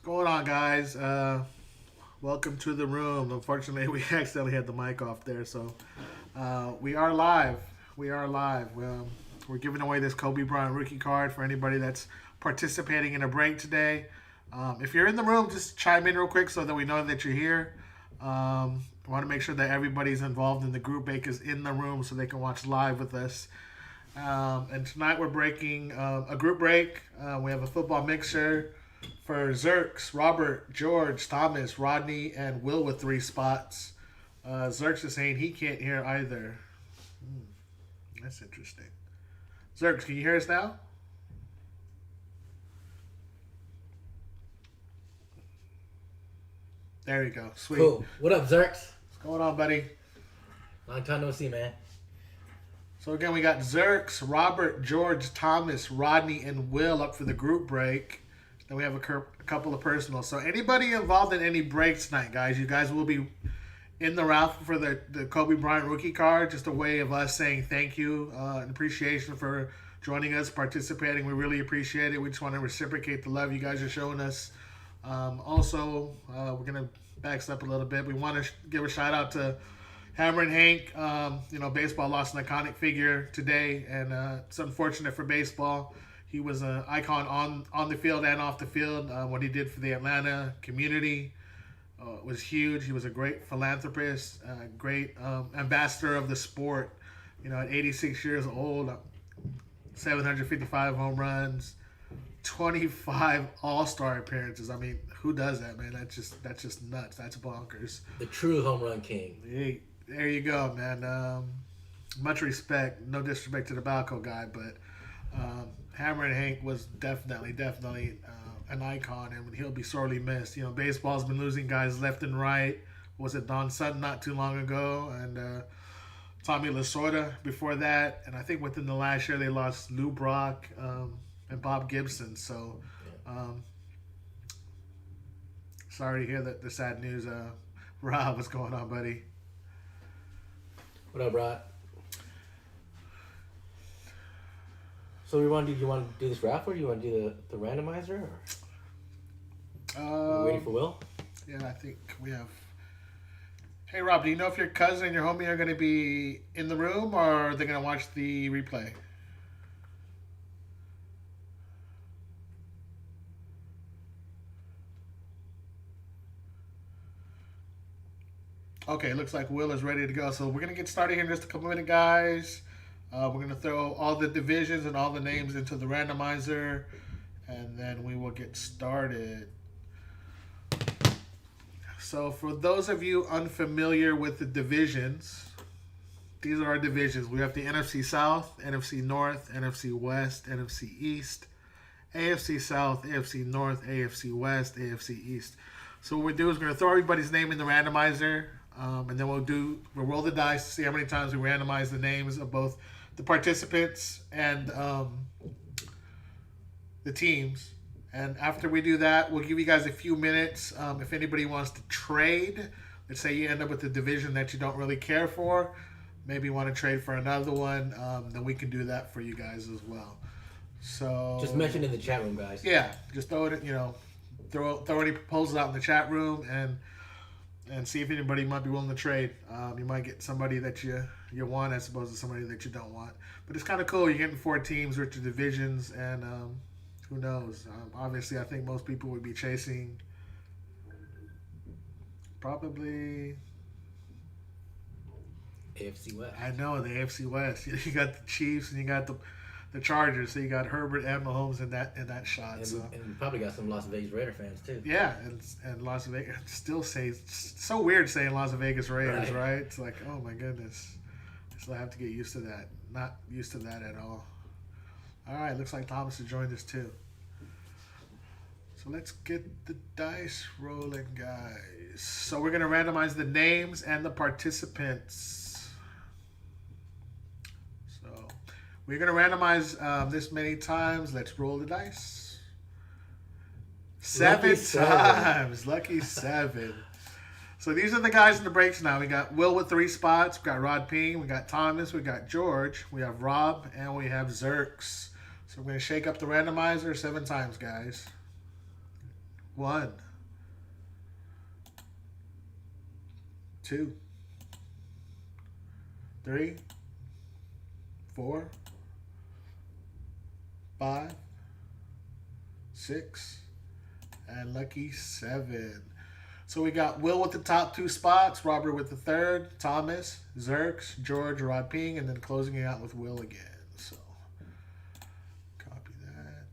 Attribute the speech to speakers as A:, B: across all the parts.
A: Going on, guys? Welcome to the room. Unfortunately, we accidentally had the mic off there, so we are live. We are live. We're giving away this Kobe Bryant rookie card for anybody that's participating in a break today. If you're in the room, just chime in real quick so that we know that you're here. I want to make sure that everybody's involved in the group break is in the room so they can watch live with us. And tonight we're breaking a group break. We have a football mixer for Zerks, Robert, George, Thomas, Rodney, and Will with 3 spots. Zerks is saying he can't hear either. That's interesting. Zerks, can you hear us now? There you go. Sweet.
B: Cool. What up, Zerks?
A: What's going on, buddy?
B: Long time no see, man.
A: So again, we got Zerks, Robert, George, Thomas, Rodney, and Will up for the group break. Then we have a couple of personals. So anybody involved in any breaks tonight, guys, you guys will be in the raffle for the Kobe Bryant rookie card. Just a way of us saying thank you and appreciation for joining us, participating. We really appreciate it. We just want to reciprocate the love you guys are showing us. Also, we're going to back up a little bit. We want to give a shout out to Hammer and Hank. Baseball lost an iconic figure today, and it's unfortunate for baseball. He was an icon on the field and off the field. What he did for the Atlanta community was huge. He was a great philanthropist, great ambassador of the sport. At 86 years old, 755 home runs, 25 All-Star appearances. I mean, who does that, man? That's just nuts. That's bonkers.
B: The true home run king.
A: Hey, there you go, man. Much respect. No disrespect to the Balco guy, but Hammer and Hank was definitely an icon, and he'll be sorely missed. Baseball's been losing guys left and right. Was it Don Sutton not too long ago, and Tommy Lasorda before that, and I think within the last year they lost Lou Brock and Bob Gibson. So, sorry to hear the sad news. Rob, what's going on, buddy?
B: What up, Rod? So you want to do this raffle, or you want to do the randomizer? Or waiting for Will?
A: Yeah, I think we have. Hey, Rob, do you know if your cousin and your homie are going to be in the room, or are they going to watch the replay? Okay, looks like Will is ready to go. So we're going to get started here in just a couple minutes, guys. We're going to throw all the divisions and all the names into the randomizer, and then we will get started. So for those of you unfamiliar with the divisions, these are our divisions. We have the NFC South, NFC North, NFC West, NFC East, AFC South, AFC North, AFC West, AFC East. So what we'll do is we're going to throw everybody's name in the randomizer, and then we'll roll the dice to see how many times we randomize the names of both the participants and the teams. And after we do that, we'll give you guys a few minutes. If anybody wants to trade, let's say you end up with a division that you don't really care for, maybe you want to trade for another one, then we can do that for you guys as well. So
B: just mention in the chat room, guys.
A: Yeah, just throw it. Throw any proposals out in the chat room and see if anybody might be willing to trade. You might get somebody that you want as opposed to somebody that you don't want. But it's kind of cool. You're getting 4 teams with your divisions, and who knows? Obviously, I think most people would be chasing probably
B: AFC West.
A: I know, the AFC West. You got the Chiefs and you got the Chargers, so you got Herbert and Mahomes in that shot.
B: And,
A: so.
B: and we probably got some Las Vegas Raider fans too.
A: Yeah, and Las Vegas still it's so weird saying Las Vegas Raiders, right? It's like, oh my goodness, I still have to get used to that. Not used to that at all. All right, looks like Thomas has joined us too. So let's get the dice rolling, guys. So we're gonna randomize the names and the participants. We're going to randomize this many times. Let's roll the dice. 7 times. Lucky 7. So these are the guys in the breaks now. We got Will with 3 spots. We got Rod Ping. We got Thomas. We got George. We have Rob. And we have Zerks. So we're going to shake up the randomizer 7 times, guys. 1, 2, 3, 4, 5, 6, and lucky 7. So we got Will with the top 2 spots, Robert with the third, Thomas, Zerks, George, Rod Ping, and then closing it out with Will again. So copy that.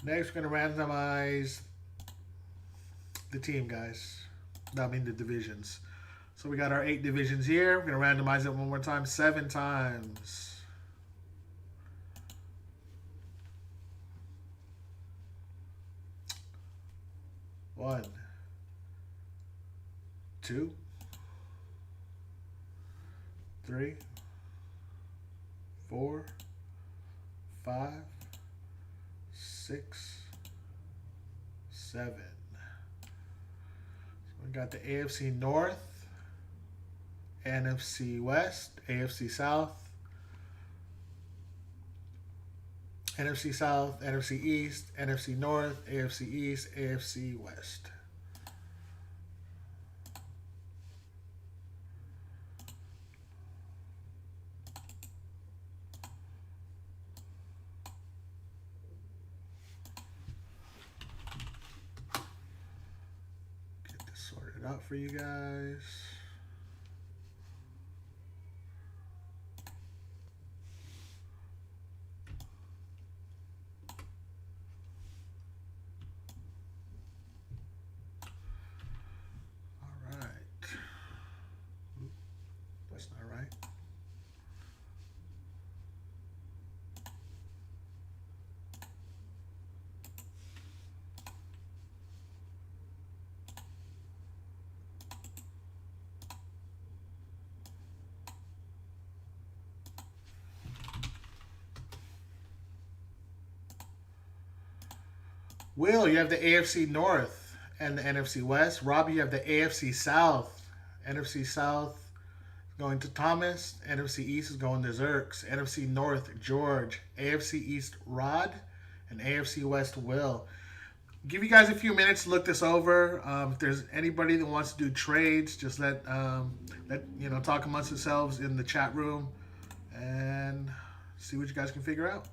A: Next, we're going to randomize the team, guys. I mean the divisions. So we got our 8 divisions here. We're going to randomize it one more time, 7 times. One, 2, 3, 4, 5, 6, 7. So we got the AFC North, NFC West, AFC South, NFC South, NFC East, NFC North, AFC East, AFC West. Get this sorted out for you guys. That's not right. Will, you have the AFC North and the NFC West. Robbie, you have the AFC South. NFC South going to Thomas. NFC East is going to Zerks. NFC North, George. AFC East, Rod. And AFC West, Will. Give you guys a few minutes to look this over. If there's anybody that wants to do trades, just let talk amongst yourselves in the chat room and see what you guys can figure out.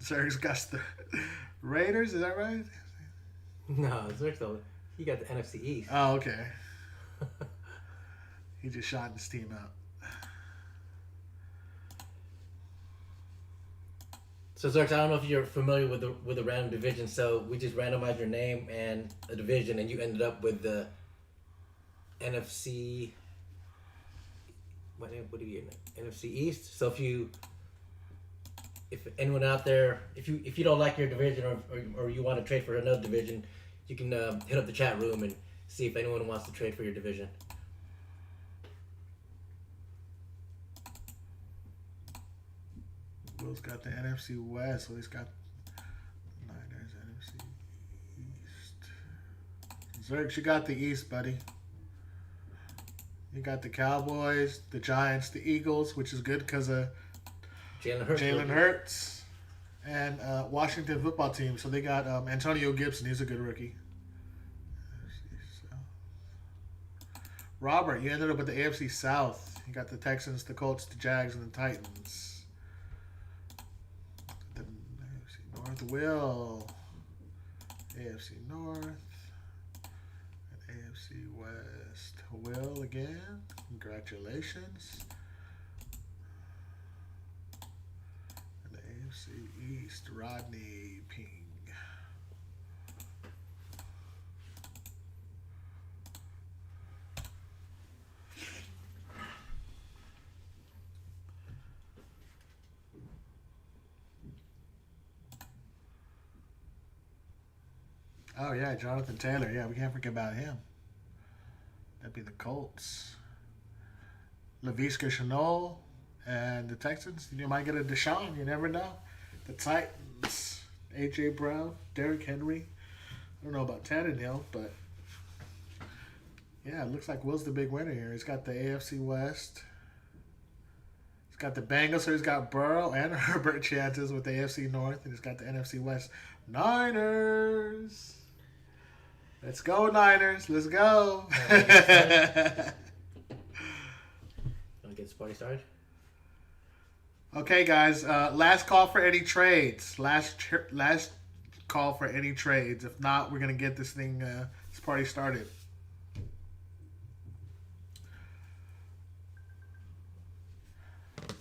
A: Zerk's got the Raiders, is that right?
B: No, Zerk's though. He got the NFC East.
A: Oh, okay. He just shot his team out.
B: So Zerks, I don't know if you're familiar with the random division. So we just randomized your name and a division, and you ended up with the NFC. What do you get? NFC East. So if anyone out there, if you don't like your division or you want to trade for another division, you can hit up the chat room and see if anyone wants to trade for your division.
A: Will's got the NFC West, so he's got Niners, NFC East. Zerks, you got the East, buddy. You got the Cowboys, the Giants, the Eagles, which is good because of Jalen Hurts, and Washington football team. So they got Antonio Gibson. He's a good rookie. Robert, you ended up with the AFC South. You got the Texans, the Colts, the Jags, and the Titans. The AFC North, Will. AFC North. And AFC West. Will again. Congratulations. East, Rodney Ping. Oh yeah, Jonathan Taylor. Yeah, we can't forget about him. That'd be the Colts. Laviska Shenault and the Texans. You might get a Deshaun. You never know. The Titans. A.J. Brown, Derrick Henry. I don't know about Tannehill, but yeah, it looks like Will's the big winner here. He's got the AFC West. He's got the Bengals, so he's got Burrow and Herbert chances with the AFC North, and he's got the NFC West. Niners. Let's go, Niners. Let's go.
B: Want to get this party started?
A: Okay, guys. Last call for any trades. Last call for any trades. If not, we're gonna get this party started.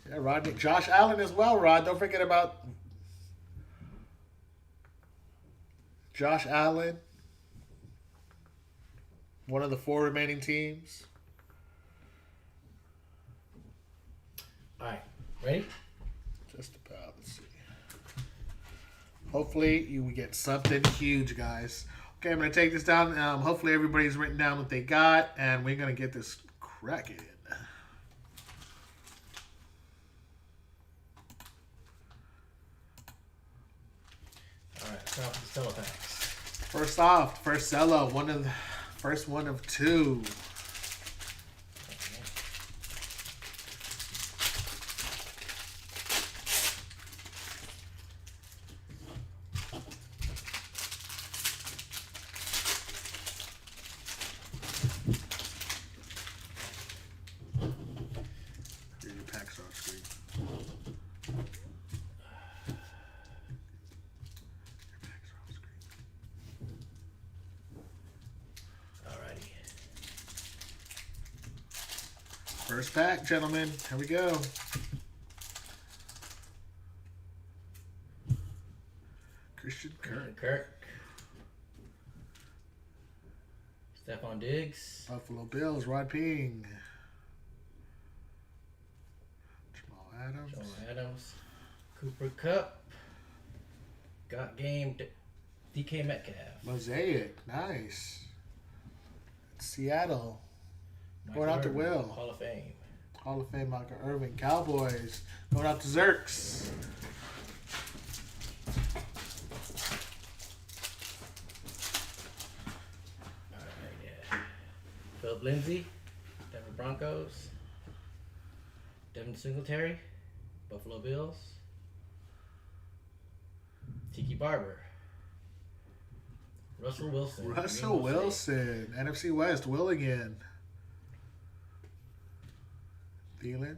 A: Yeah, Rodney, Josh Allen as well. Rod, don't forget about Josh Allen. One of the 4 remaining teams.
B: All right, ready?
A: Just about. Let's see. Hopefully, you get something huge, guys. Okay, I'm going to take this down. Hopefully, everybody's written down what they got, and we're going to get this cracking.
B: All right, start off with the cello packs.
A: First off, first cello, first one of 2. First pack, gentlemen. Here we go. Christian
B: Kirk. Stephon Diggs.
A: Buffalo Bills, Rod Ping. Jamal
B: Adams. Cooper Kupp. Got game. DK Metcalf.
A: Mosaic, nice. Seattle.
B: Mike
A: Going out to
B: Irvin,
A: Will.
B: Hall of Fame.
A: Hall of Fame, Michael Irvin. Cowboys. Going out to Zerks.
B: Alright, yeah. Philip Lindsay. Denver Broncos. Devin Singletary. Buffalo Bills. Tiki Barber. Russell Wilson.
A: Russell Wilson. NFC West. Will again. Thielen.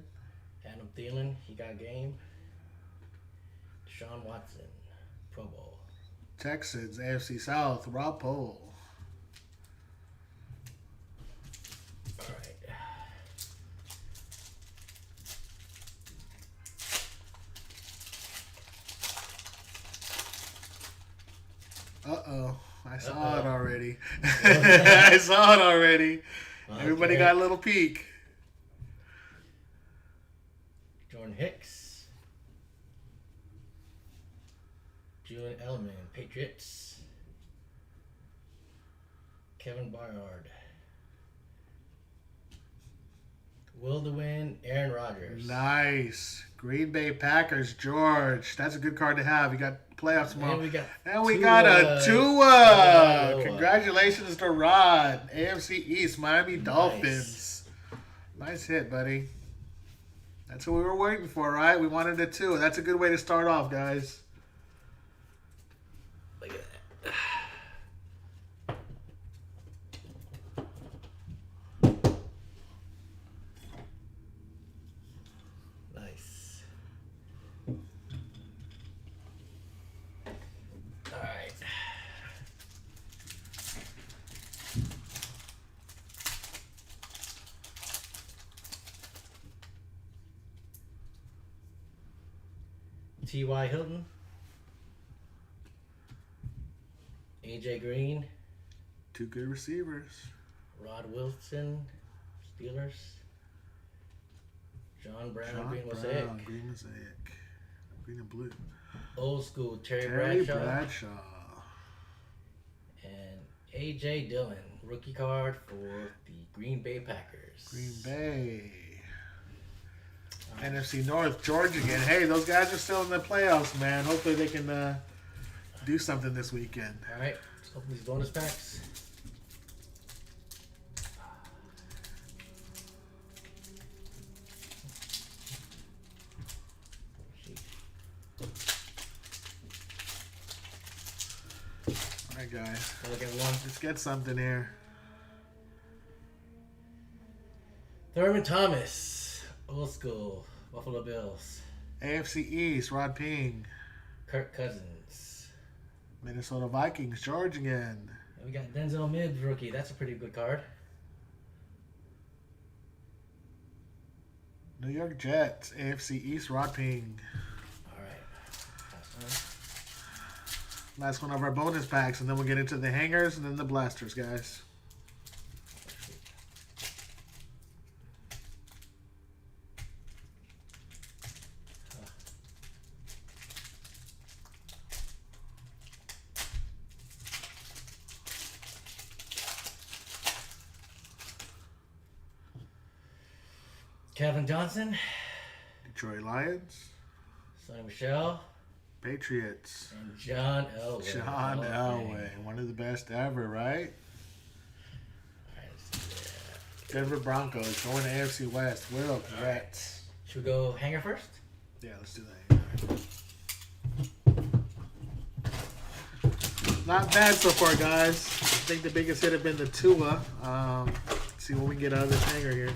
B: Adam Thielen, he got game. Deshaun Watson, Pro Bowl.
A: Texans, AFC South, Rob Pohl.
B: All right.
A: Uh-oh. I saw it already. I saw it already. Okay. Everybody got a little peek.
B: Jordan Hicks. Julian Edelman, Patriots. Kevin Byard. Will to win, Aaron Rodgers.
A: Nice. Green Bay Packers, George. That's a good card to have. You got playoffs tomorrow.
B: And
A: we got a Tua. Congratulations to Rod. AFC East, Miami Dolphins. Nice hit, buddy. That's what we were waiting for, right? We wanted a 2. That's a good way to start off, guys.
B: Look at that. Nice. All right. T.Y. Hilton, A.J. Green,
A: 2 good receivers.
B: Rod Wilson, Steelers, John Brown, Green Mosaic,
A: Green and blue.
B: Old school Terry Bradshaw, and A.J. Dillon, rookie card for the Green Bay Packers.
A: Green Bay. NFC North, George again. Hey, those guys are still in the playoffs, man. Hopefully they can do something this weekend.
B: All right, let's open these bonus packs.
A: All right, guys.
B: Look at one.
A: Let's get something here.
B: Thurman Thomas, old school, Buffalo Bills.
A: AFC East, Rod Ping.
B: Kirk Cousins.
A: Minnesota Vikings, George again.
B: And we got Denzel Mims rookie. That's a pretty good card.
A: New York Jets, AFC East, Rod Ping.
B: All right.
A: Last one of our bonus packs, and then we'll get into the hangers and then the blasters, guys.
B: Kevin Johnson.
A: Detroit Lions.
B: Sonny Michel.
A: Patriots.
B: And John Elway.
A: John Elway. One of the best ever, right?
B: Alright, let's see that.
A: Denver Broncos going to AFC West. Will, congrats.
B: Should we go hanger first?
A: Yeah, let's do that. Not bad so far, guys. I think the biggest hit have been the Tua. Let's see what we can get out of this hanger here.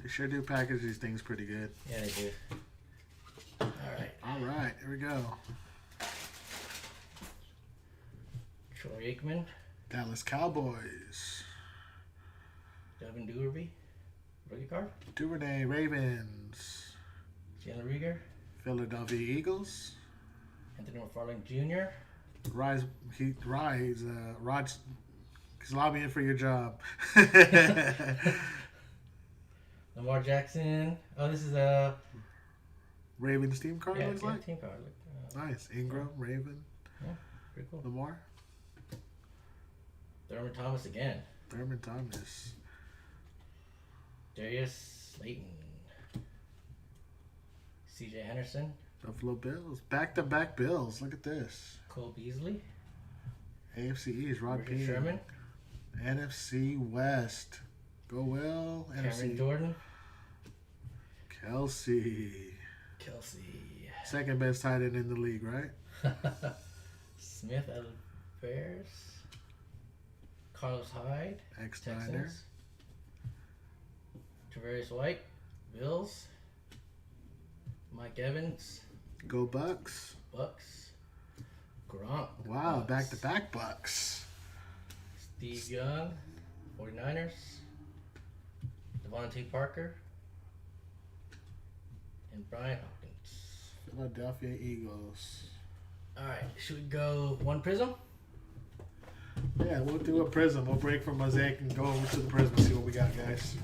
A: They sure do package these things pretty good.
B: Yeah, they do. Alright.
A: All right, here we go.
B: Troy Aikman.
A: Dallas Cowboys.
B: Devin Duvernay. Rookie card.
A: Duvernay Ravens.
B: Jalen Rieger.
A: Philadelphia Eagles.
B: Anthony McFarland Jr.
A: Rod, he's lobbying for your job.
B: Lamar Jackson. Oh, this is a
A: Ravens team card, looks like.
B: team card.
A: Nice. Ingram, Raven,
B: Yeah, pretty cool.
A: Lamar.
B: Thurman Thomas again.
A: Thurman Thomas.
B: Darius Slayton. C.J. Henderson.
A: Buffalo Bills. Back-to-back Bills. Look at this.
B: Cole Beasley.
A: AFC East, Rod
B: Richard
A: Ping.
B: Sherman.
A: NFC West. Go Will.
B: Cameron
A: NFC.
B: Jordan.
A: Kelsey. Second best tight end in the league, right?
B: Smith out of Bears. Carlos Hyde.
A: Ex-Niner.
B: Texans. Tavarius White. Bills. Mike Evans.
A: Go Bucks.
B: Bucks. Gronk.
A: Wow,
B: Bucks.
A: back-to-back Bucks.
B: Steve Young. 49ers. Devontae Parker. And Brian Hopkins.
A: Philadelphia Eagles.
B: Alright, should we go one Prism?
A: Yeah, we'll do a Prism. We'll break from Mosaic and go over to the Prism and see what we got, guys.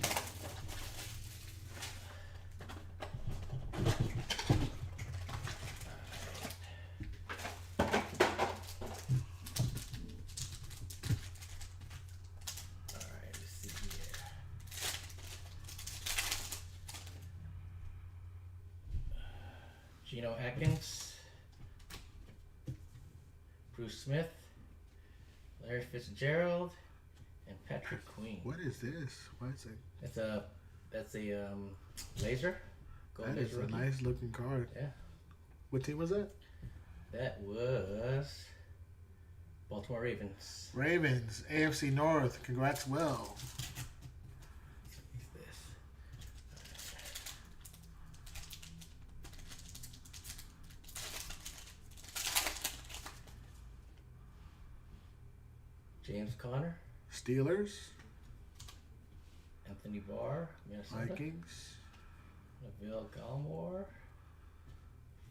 B: Alright, let's see here. Geno Atkins. Bruce Smith. Larry Fitzgerald. And Patrick Queen.
A: What is this? Why is it?
B: That's a laser. Gold
A: That is
B: laser
A: a
B: rookie.
A: nice looking card.
B: Yeah.
A: What team was that?
B: That was Baltimore Ravens.
A: Ravens, AFC North. Congrats, Will.
B: What's this? James Conner.
A: Steelers,
B: Anthony Barr, Minnesota.
A: Vikings,
B: Neville Gallimore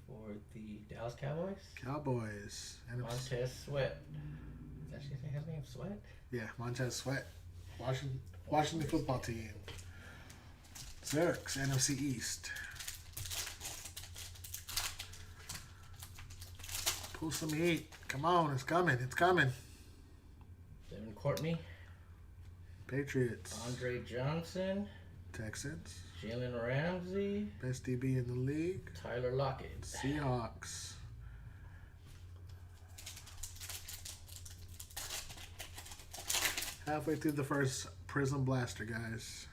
B: for the Dallas Cowboys.
A: Cowboys, NFC,
B: Montez Sweat. That's his name, Sweat?
A: Yeah, Montez Sweat. Washington football team. Zerks, NFC East. Pull some heat. Come on, it's coming. It's coming.
B: Devin Courtney.
A: Patriots.
B: Andre Johnson.
A: Texans.
B: Jalen Ramsey.
A: Best DB in the league.
B: Tyler Lockett.
A: Seahawks. Halfway through the first Prizm Blaster, guys.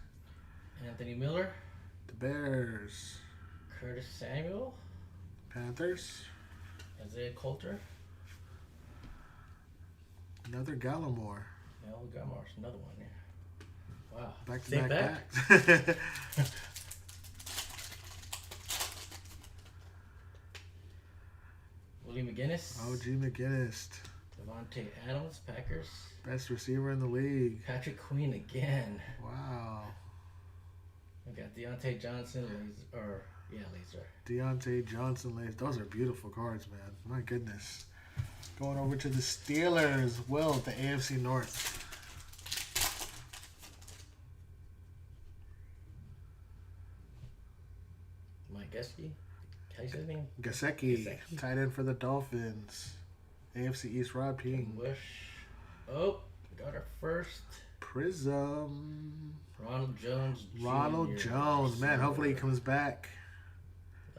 B: Anthony Miller.
A: The Bears.
B: Curtis Samuel.
A: Panthers.
B: Isaiah Coulter.
A: Another Gallimore.
B: Mel Gummar's another one here. Wow.
A: Back to
B: Same
A: back.
B: Willie McGinnis.
A: OG McGinnis.
B: Devontae Adams, Packers.
A: Best receiver in the league.
B: Patrick Queen again.
A: Wow.
B: We got Deontay Johnson, Laser.
A: Deontay Johnson. Those are beautiful cards, man. My goodness. Going over to the Steelers. Will, the AFC North.
B: Mike Gesicki. How you say his name?
A: Gesicki. Tight end for the Dolphins. AFC East, Rod Ping.
B: Bush. Oh, we got our first.
A: Prizm.
B: Ronald Jones Jr.
A: Ronald Jones. Man, hopefully he comes back.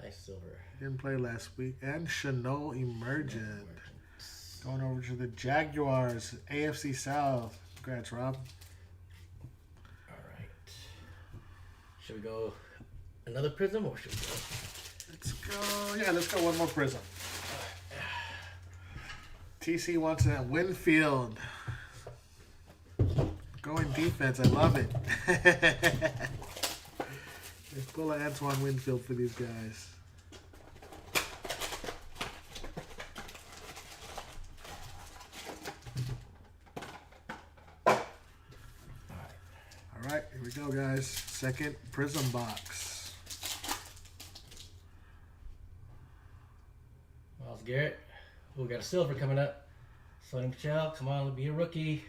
B: Nice silver.
A: Didn't play last week. And Chanel Emergent. Going over to the Jaguars. AFC South. Congrats, Rob.
B: All right. Should we go another Prizm or should we go?
A: Let's go. Yeah, let's go one more Prizm. TC wants that Winfield. Going defense. I love it. Let's pull an Antoine Winfield for these guys. All right, here we go, guys. Second Prizm box.
B: Miles Garrett. We got a silver coming up. Sonny Michel, come on, be a rookie.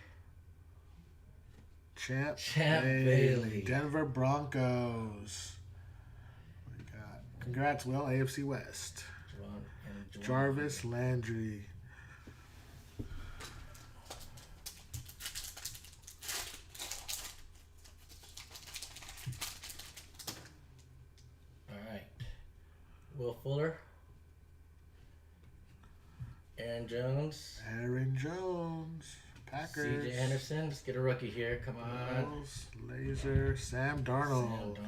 A: Champ
B: Bailey.
A: Denver Broncos. What do we got? Congrats, Will. AFC West. Jarvis Landry.
B: All right. Will Fuller. Aaron Jones.
A: Packers.
B: CJ Henderson. Let's get a rookie here. Come on.
A: Bills, Laser. Sam Darnold.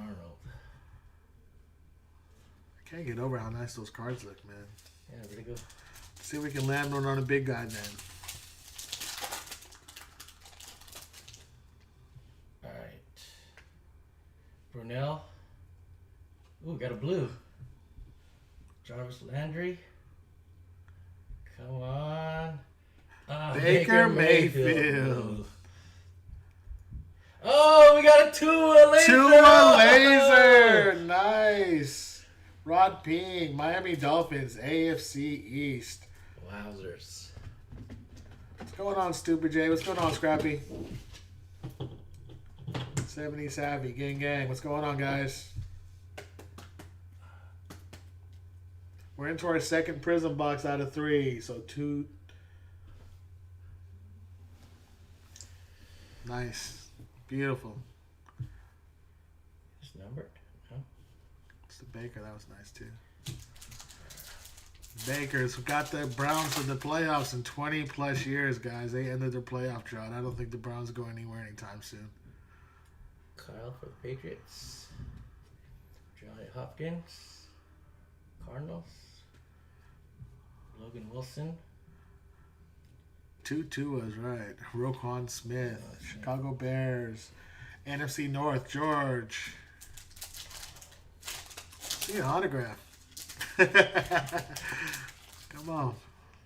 A: I can't get over how nice those cards look, man.
B: Yeah, really good.
A: Let's see if we can land one on a big guy then.
B: All right. Brunel. Ooh, got a blue. Jarvis Landry. Come on.
A: Baker Mayfield.
B: Oh, we got a Tua Laser.
A: Tua Laser. Nice. Rod Ping, Miami Dolphins, AFC East.
B: Wowzers.
A: What's going on, Stupid J? What's going on, Scrappy? 70 Savvy, gang. What's going on, guys? We're into our second Prizm box out of 3, so 2. Nice. Beautiful.
B: It's numbered? No.
A: It's the Baker. That was nice, too. Bakers got the Browns to the playoffs in 20-plus years, guys. They ended their playoff drought. I don't think the Browns go anywhere anytime soon.
B: Kyle for the Patriots. Johnny Hopkins. Cardinals. Logan Wilson.
A: 2 was right. Roquan Smith. Chicago Bears. NFC North. George. See an autograph. Come on.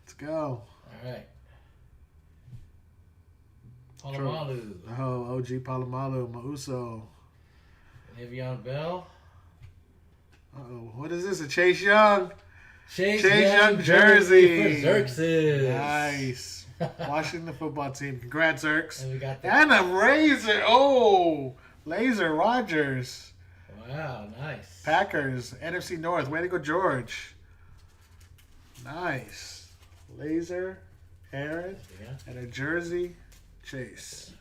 A: Let's go.
B: All right. Palomalu.
A: Oh, OG Palomalu. Mauso.
B: Le'Veon Bell.
A: Uh-oh. What is this? A Chase Young?
B: Chase
A: Young jersey.
B: For Xerxes.
A: Nice. Washington football team. Congrats, Zerks.
B: And we got
A: And a razor. Oh, Laser Rogers.
B: Wow, nice.
A: Packers, NFC North. Way to go, George. Nice. Laser, Aaron,
B: Yeah.
A: and a jersey, Chase.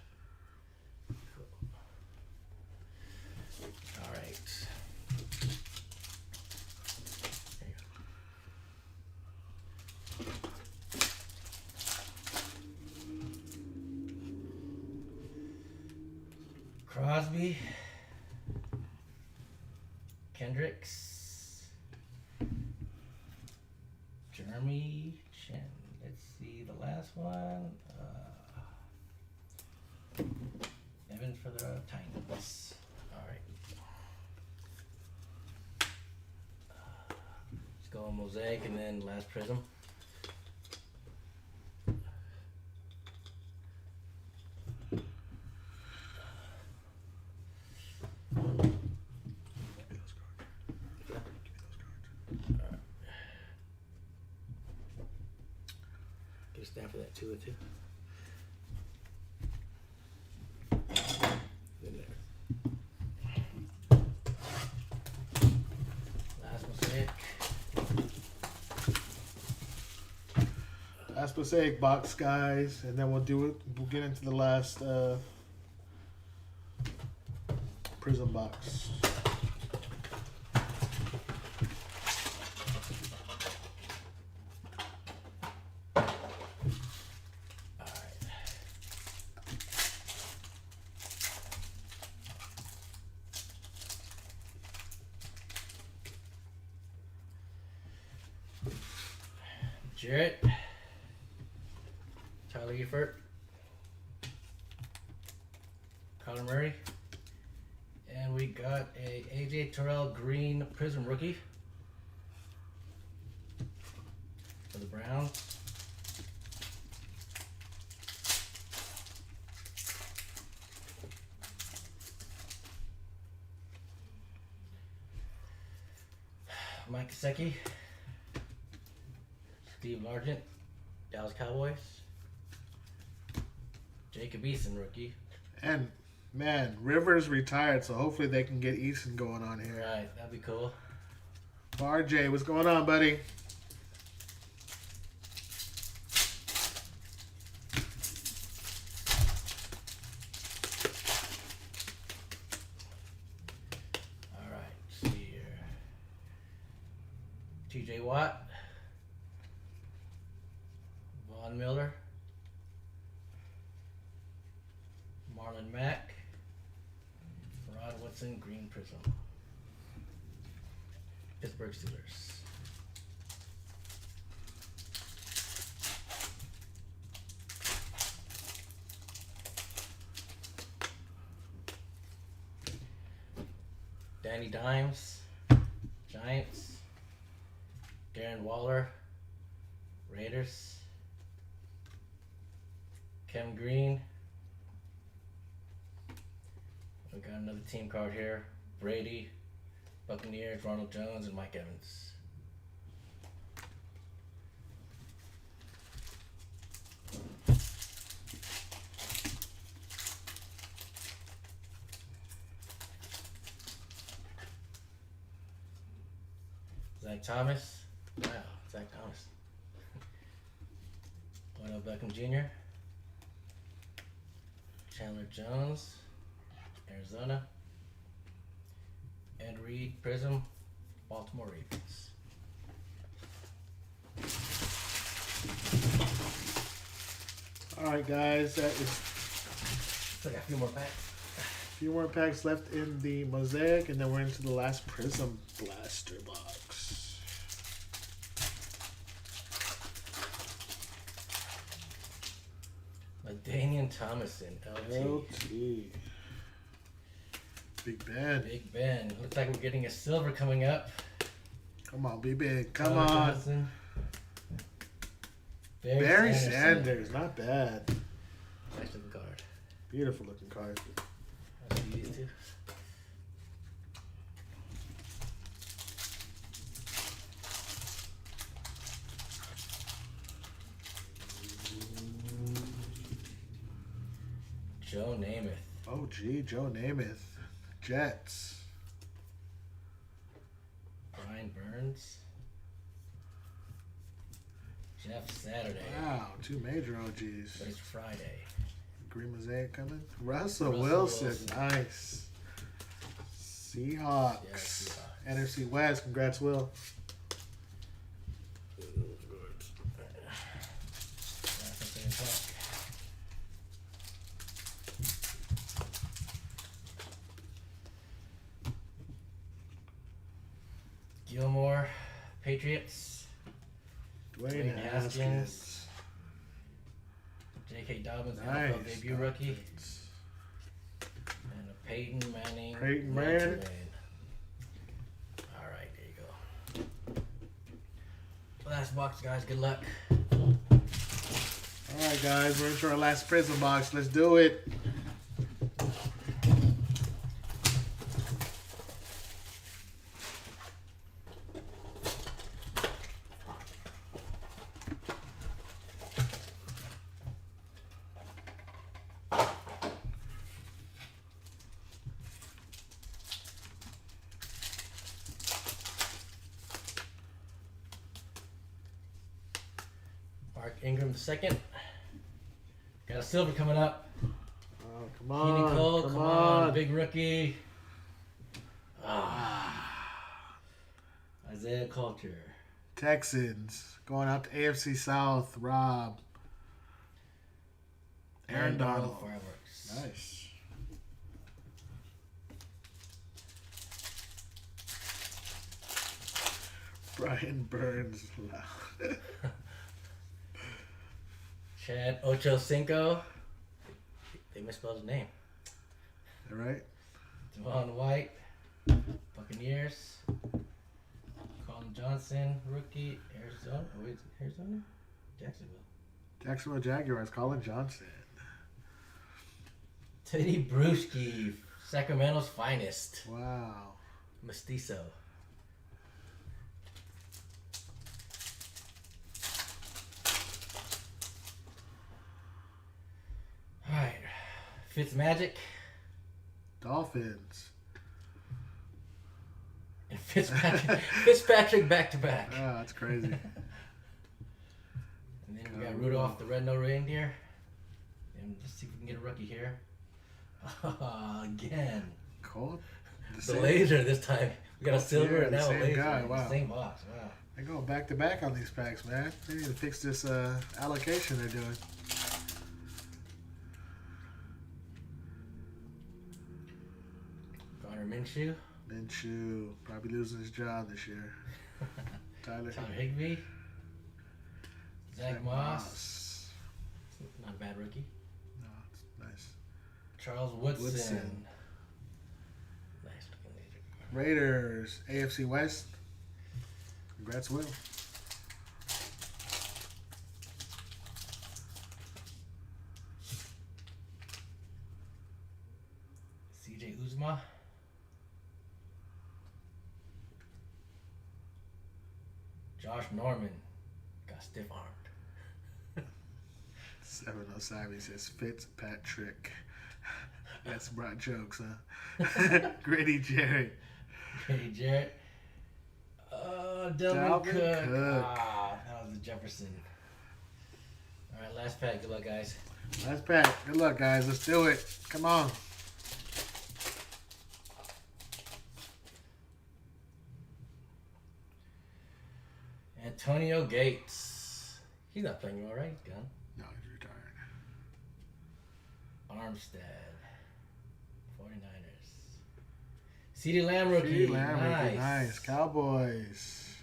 B: All right. There you go. Crosby, Kendricks, Jeremy Chin. Let's see the last one. Evans for the Titans. All right. Let's go on Mosaic and then last Prizm. Get a stamp for that too, too. In there. Last Mosaic.
A: Last Mosaic box, guys, and then we'll do it. We'll get into the last Prizm box.
B: Jarrett, Tyler Eifert, Kyler Murray, and we got a AJ Terrell Green Prizm rookie for the Browns. Mike Gesicki, Steve Largent, Dallas Cowboys. Jacob Eason, rookie.
A: And man, Rivers retired, so hopefully they can get Eason going on here.
B: Right, that'd be cool.
A: RJ, what's going on, buddy?
B: All right, let's see here. TJ Watt. Von Miller, Marlon Mack, Rod Woodson, Green Prizm. Pittsburgh Steelers. Danny Dimes, Giants. Darren Waller, Raiders. Kevin Green. We got another team card here. Brady, Buccaneers, Ronald Jones, and Mike Evans. Zach Thomas. Wow, Zach Thomas. Odell Beckham Jr. Chandler Jones, Arizona. Ed Reed, Prizm, Baltimore Ravens.
A: All right, guys, that is
B: So I got a few more packs.
A: a few more packs left in the Mosaic, and then we're into the last Prizm blaster box.
B: Damian Thomason, LT.
A: LT. Big Ben.
B: Big Ben. Looks like we're getting a silver coming up.
A: Come on, be big. Come
B: Tyler
A: on.
B: Johnson.
A: Barry Sanders. Not bad.
B: Nice looking card.
A: Beautiful looking card.
B: I'll see these two. Joe Namath.
A: Oh, gee, Joe Namath. Jets.
B: Brian Burns. Jeff Saturday.
A: Wow, 2 major OGs.
B: But it's Friday.
A: Green Mosaic coming. Russell Wilson. Nice. Seahawks.
B: Yeah, Seahawks.
A: NFC West. Congrats, Will.
B: Gilmore, Patriots.
A: Dwayne Haskins.
B: J.K. Dobbins,
A: Nice.
B: NFL debut rookie. And a Peyton Manning.
A: Peyton Manning.
B: All right, there you go. Last box, guys. Good luck.
A: All right, guys. We're into our last Prizm box. Let's do it.
B: Mark Ingram II. Got a silver coming up.
A: Oh, come
B: Keenan
A: on.
B: Cole,
A: come
B: come
A: on.
B: on. Big rookie. Isaiah Coulter.
A: Texans. Going out to AFC South. Rob. Aaron Donald.
B: Fireworks.
A: Nice. Brian Burns.
B: Chad Ochocinco. They misspelled his name.
A: All right.
B: Devon White. Buccaneers. Colin Johnson. Rookie. Arizona. Oh, wait, Arizona? Jacksonville.
A: Jacksonville Jaguars. Colin Johnson.
B: Teddy Bruschi. Sacramento's finest.
A: Wow.
B: Mestizo. Alright. Fitzmagic
A: Dolphins.
B: and Fitzpatrick back to back.
A: Oh, that's crazy.
B: And then we got Rudolph the Red-Nosed Reindeer. And let's see if we can get a rookie here. Again.
A: Cool.
B: The laser this time. We got a silver and
A: the
B: now a
A: same
B: laser.
A: guy,
B: in
A: wow.
B: the same box. Wow.
A: They're going back to back on these packs, man. They need to fix this allocation they're doing.
B: Garner Minshew.
A: Minshew probably losing his job this year. Tyler
B: Higbee. Zach Moss.
A: Moss.
B: Not a bad rookie.
A: No, it's nice.
B: Charles Woodson.
A: Woodson.
B: Nice looking laser.
A: Raiders, AFC West. Congrats, Will.
B: CJ Uzma. Josh Norman. Got stiff armed.
A: 707 says Fitzpatrick. That's brought jokes, huh? Gritty Jerry.
B: Grady Jarrett. Delvin Cook. Ah, that was the Jefferson. All right, last pack. Good luck, guys.
A: Last pack. Good luck, guys. Let's do it. Come on.
B: Antonio Gates. He's not playing well, right? He's gone.
A: No, he's retired.
B: Armstead. 49ers. CeeDee Lamb rookie.
A: CeeDee Lamb rookie.
B: Nice.
A: Nice. Cowboys.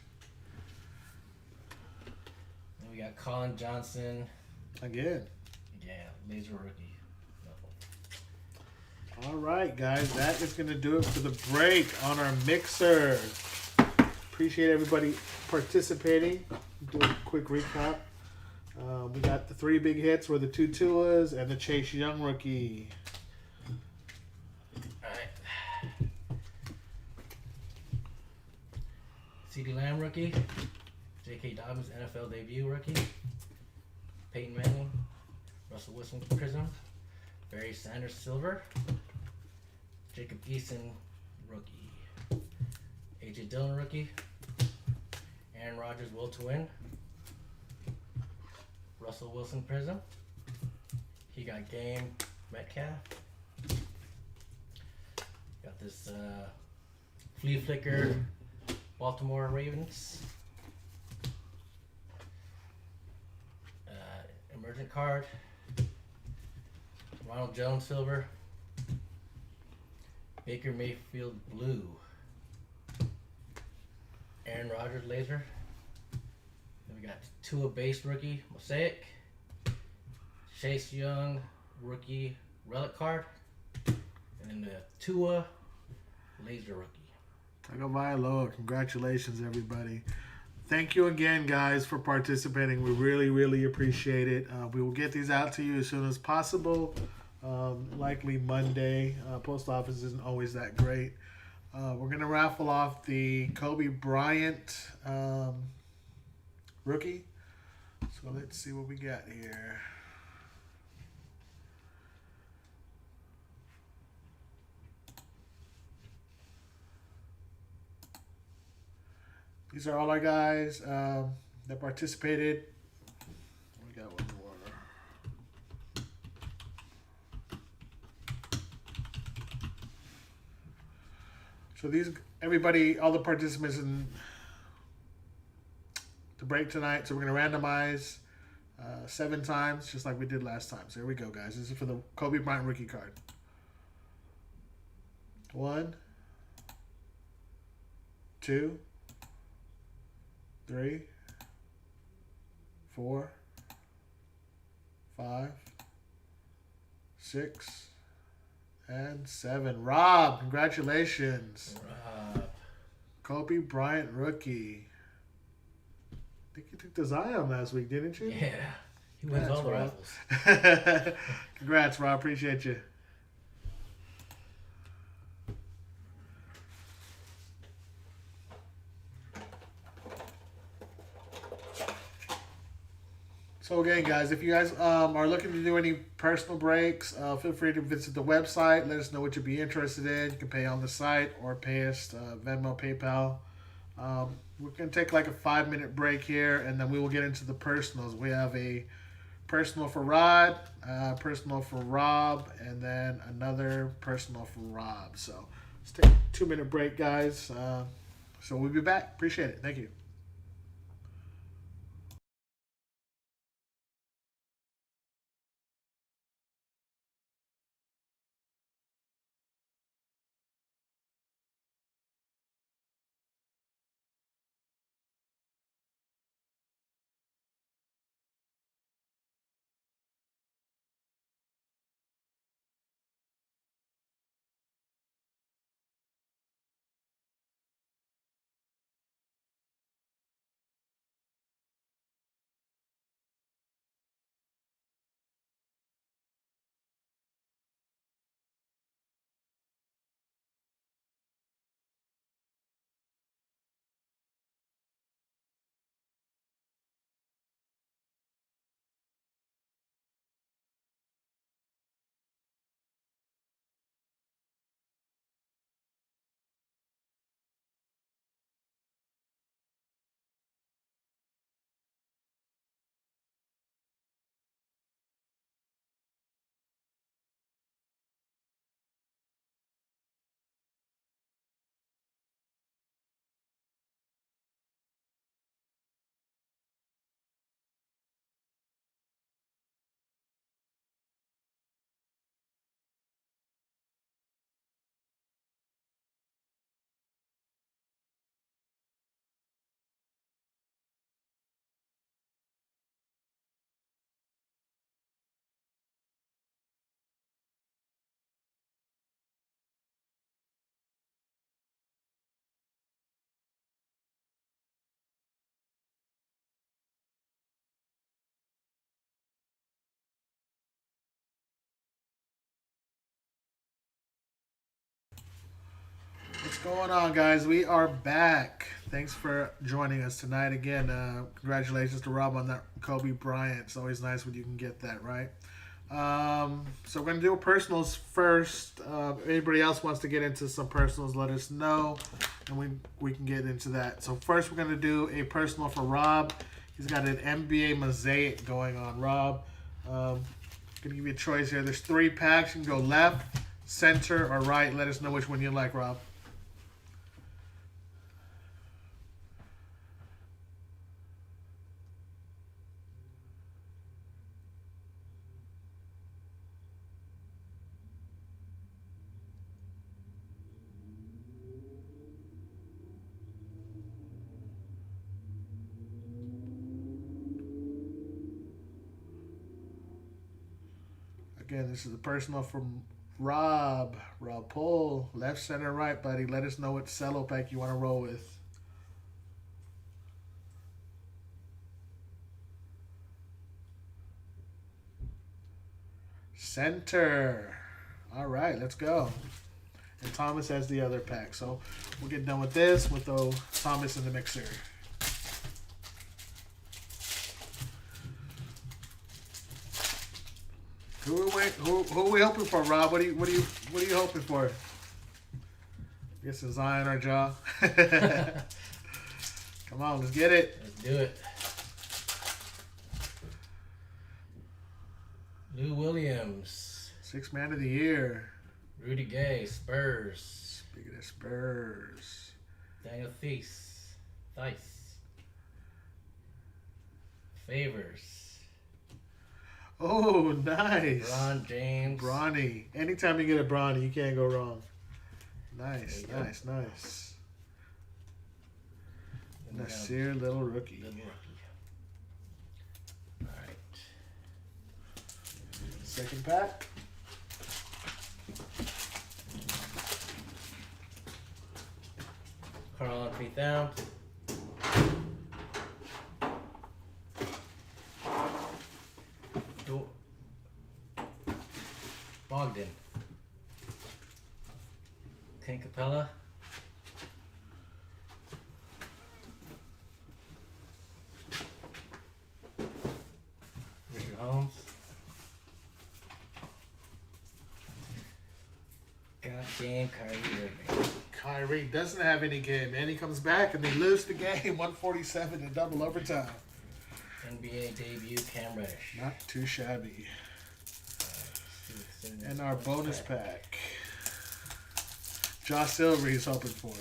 B: Then we got Colin Johnson.
A: Again.
B: Yeah, laser rookie.
A: All right, guys. That is going to do it for the break on our mixer. Appreciate everybody participating. Do a quick recap. We got the 3 big hits were the 2 Tuas and the Chase Young rookie.
B: Alright. CeeDee Lamb rookie. J.K. Dobbins NFL debut rookie. Peyton Manning. Russell Wilson Prizm. Barry Sanders silver. Jacob Eason rookie. AJ Dillon rookie. Aaron Rodgers will to win. Russell Wilson Prizm. He got Game Metcalf. Got this Flea Flicker Baltimore Ravens. Emergent card. Ronald Jones silver. Baker Mayfield blue. Aaron Rodgers laser. Then we got Tua base rookie Mosaic. Chase Young rookie relic card. And then the Tua laser rookie.
A: Tagovailoa, congratulations everybody. Thank you again, guys, for participating. We really, really appreciate it. We will get these out to you as soon as possible. Likely Monday. Post office isn't always that great. We're going to raffle off the Kobe Bryant rookie. So let's see what we got here. These are all our guys that participated. We got one more. So these, everybody, all the participants in the break tonight. So we're going to randomize 7 times, just like we did last time. So here we go, guys. This is for the Kobe Bryant rookie card. 1, 2, 3, 4, 5, 6, and 7. Rob, congratulations.
B: Rob.
A: Kobe Bryant rookie. I think you took the Zion last week, didn't you?
B: Yeah. He wins all the
A: Rob.
B: raffles.
A: Congrats, Rob. Appreciate you. So again, guys, if you guys are looking to do any personal breaks, feel free to visit the website. Let us know what you'd be interested in. You can pay on the site or pay us Venmo, PayPal. We're going to take like a 5-minute break here, and then we will get into the personals. We have a personal for Rod, personal for Rob, and then another personal for Rob. So let's take a 2-minute break, guys. So we'll be back. Appreciate it. Thank you. What's going on, guys? We are back. Thanks for joining us tonight. Again, congratulations to Rob on that Kobe Bryant. It's always nice when you can get that, right? So we're gonna do personals first. If anybody else wants to get into some personals, let us know, and we can get into that. So first, we're gonna do a personal for Rob. He's got an NBA Mosaic going on. Rob, gonna give you a choice here. There's 3 packs. You can go left, center, or right. Let us know which one you like, Rob. Again, this is a personal from Rob. Rob Pohl, left, center, right, buddy. Let us know what cello pack you want to roll with. Center. All right, let's go. And Thomas has the other pack. So we'll get done with this. We'll throw Thomas in the mixer. Who are we hoping for, Rob? What are you hoping for? I guess it's Zion or Ja. Come on, let's get it.
B: Let's do it. Lou Williams.
A: 6th man of the year.
B: Rudy Gay, Spurs.
A: Speaking of Spurs.
B: Daniel Theis. Favors.
A: Oh, nice.
B: Bron James.
A: Bronny. Anytime you get a Bronny, you can't go wrong. Nice.
B: There you
A: Nice.
B: Then we
A: Nasir, little rookie.
B: Little rookie. All right.
A: Second pack.
B: Carl Anthony Towns. Bogdan. Clint Capella. Richard Holmes. Got game Kyrie Irving.
A: Kyrie doesn't have any game, man. He comes back and they lose the game 147 in double overtime.
B: NBA debut Cam Reddish.
A: Not too shabby. And our bonus pack. Josh Silver he's hoping for.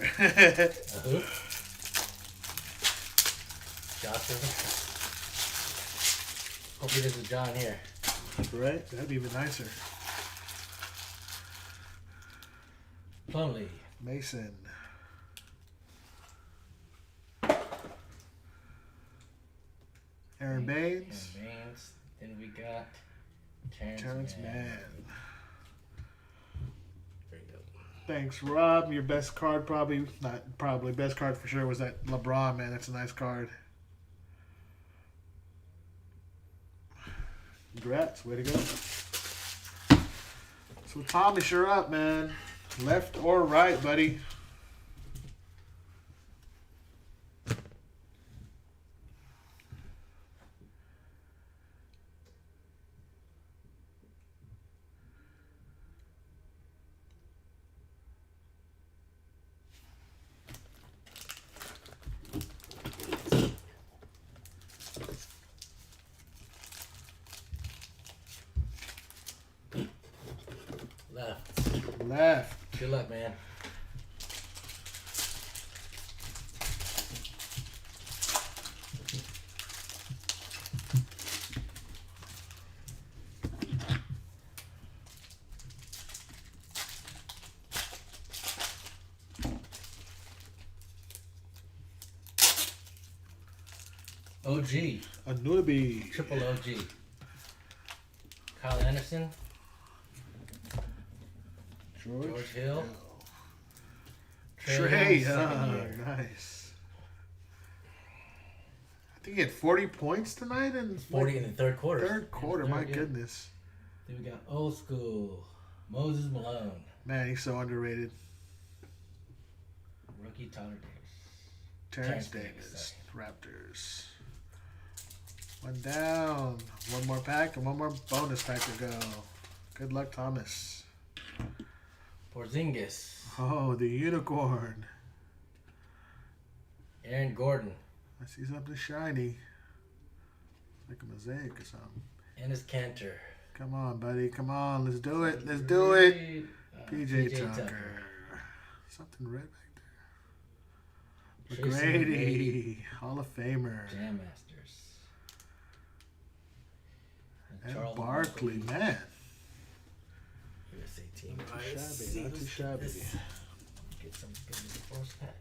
B: Who? Josh Silver. Hopefully there's a John here.
A: Right? That'd be even nicer.
B: Plumlee.
A: Mason. Aaron Baines.
B: Then we got
A: Terrence Mann.
B: Very dope.
A: Thanks, Rob. Your best card best card for sure was that LeBron, man. That's a nice card. Congrats. Way to go. So, Thomas, you're up, man. Left or right, buddy? Left.
B: Good luck, man. OG.
A: Anunoby.
B: Triple OG. Kyle Anderson. George Hill.
A: Trey.
B: Second year.
A: Nice. I think he had 40 points tonight.
B: 40 in the third quarter.
A: Third quarter, my goodness.
B: Then we got old school. Moses Malone.
A: Man, he's so underrated.
B: Rookie Tyler Davis.
A: Terrence
B: Davis,
A: Davis. Raptors. One down. One more pack and one more bonus pack to go. Good luck, Thomas.
B: Porzingis.
A: Oh, the unicorn.
B: Aaron Gordon.
A: I see something shiny. Like a mosaic or something.
B: Ennis Cantor.
A: Come on, buddy. Come on. Let's do it. Let's do it. PJ Tucker. Something red back there. McGrady. Hall of Famer.
B: Jam Masters.
A: And Barkley, man.
B: USA team.
A: Not too shabby. Not too shabby.
B: Get some good in the first pack.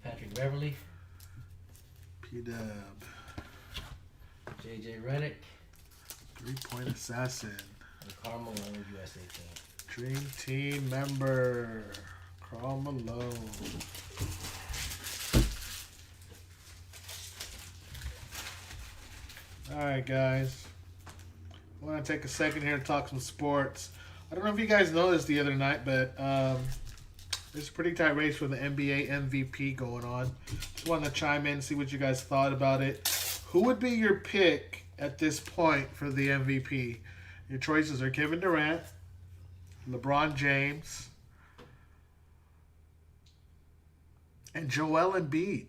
B: Patrick Beverly.
A: P-Dub.
B: JJ Redick.
A: 3-point assassin.
B: And Karl Malone, USA team.
A: Dream Team member. Karl Malone. Alright, guys. I want to take a second here to talk some sports. I don't know if you guys noticed the other night, but there's a pretty tight race for the NBA MVP going on. Just wanted to chime in and see what you guys thought about it. Who would be your pick at this point for the MVP? Your choices are Kevin Durant, LeBron James, and Joel Embiid.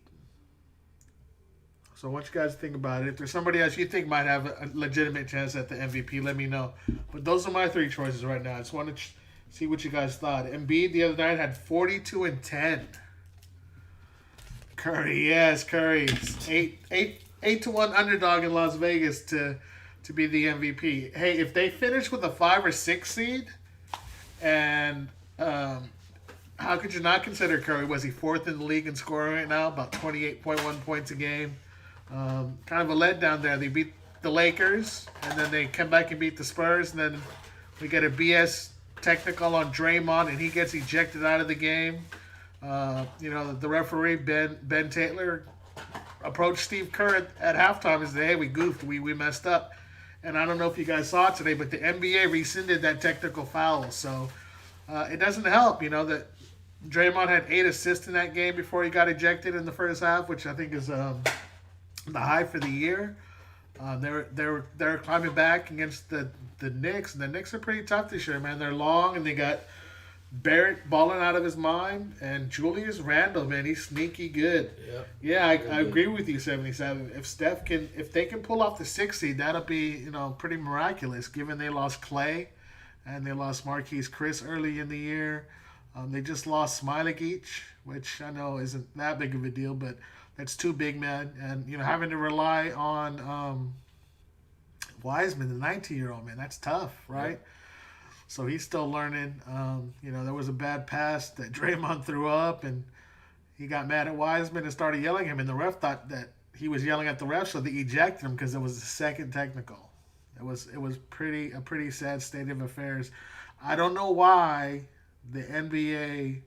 A: So what you guys think about it? If there's somebody else you think might have a legitimate chance at the MVP, let me know. But those are my three choices right now. I just want to see what you guys thought. Embiid the other night had 42 and 10. Curry, yes, Curry. 8 to 1 underdog in Las Vegas to be the MVP. Hey, if they finish with a 5 or 6 seed, and how could you not consider Curry? Was he 4th in the league in scoring right now? About 28.1 points a game. Kind of a letdown there. They beat the Lakers, and then they come back and beat the Spurs, and then we get a BS technical on Draymond, and he gets ejected out of the game. The referee, Ben Taylor, approached Steve Kerr at halftime and said, hey, we goofed. We messed up. And I don't know if you guys saw it today, but the NBA rescinded that technical foul. So it doesn't help, that Draymond had 8 assists in that game before he got ejected in the first half, which I think is the high for the year. They're climbing back against the Knicks, and the Knicks are pretty tough this year, man. They're long, and they got Barrett balling out of his mind, and Julius Randle, man, he's sneaky good.
B: Yep.
A: Yeah, I agree with you, 77. If they can pull off the 6th seed, that'll be pretty miraculous. Given they lost Clay, and they lost Marquise Chris early in the year, they just lost Smiley, which I know isn't that big of a deal, but that's too big, man. And having to rely on Wiseman, the 19-year-old, man, that's tough, right? Yep. So he's still learning. There was a bad pass that Draymond threw up, and he got mad at Wiseman and started yelling at him. And the ref thought that he was yelling at the ref, so they ejected him because it was the second technical. It was a pretty sad state of affairs. I don't know why the NBA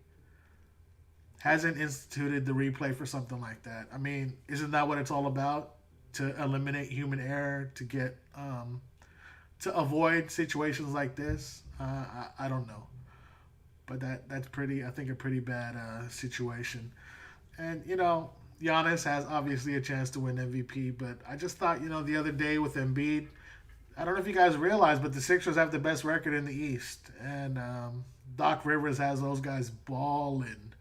A: hasn't instituted the replay for something like that. I mean, isn't that what it's all about? To eliminate human error, to get to avoid situations like this. I don't know, but that's I think a pretty bad situation. And Giannis has obviously a chance to win MVP, but I just thought the other day with Embiid, I don't know if you guys realize, but the Sixers have the best record in the East, and Doc Rivers has those guys balling.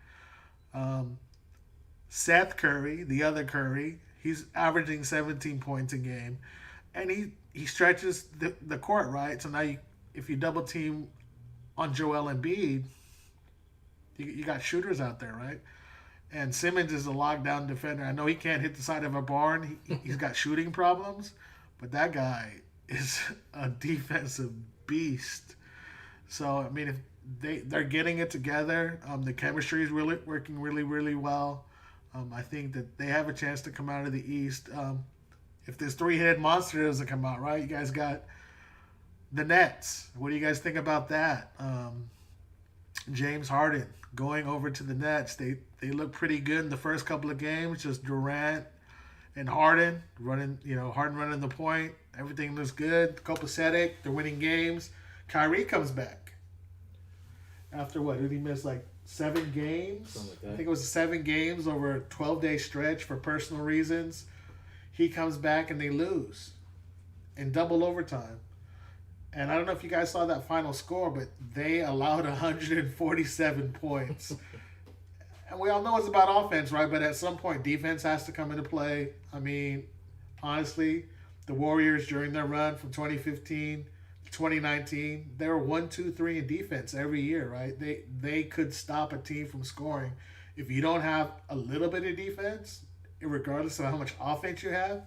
A: Seth Curry, the other Curry, he's averaging 17 points a game, and he stretches the court, right? So now if you double team on Joel Embiid, you got shooters out there, right? And Simmons is a lockdown defender. I know he can't hit the side of a barn. He's got shooting problems, but that guy is a defensive beast. So, I mean, if they're getting it together, the chemistry is really working really, really well. I think that they have a chance to come out of the East. If this 3-headed monster doesn't come out, right? You guys got the Nets. What do you guys think about that? James Harden going over to the Nets. They look pretty good in the first couple of games. Just Durant and Harden running, Harden running the point. Everything looks good. Copacetic. They're winning games. Kyrie comes back. After what? Did he miss like 7 games?
B: Something like that.
A: I think it was 7 games over a 12-day stretch for personal reasons. He comes back and they lose in double overtime. And I don't know if you guys saw that final score, but they allowed 147 points. And we all know it's about offense, right? But at some point, defense has to come into play. I mean, honestly, the Warriors during their run from 2015 to 2019, they were 1, 2, 3 in defense every year, right? They could stop a team from scoring. If you don't have a little bit of defense, regardless of how much offense you have,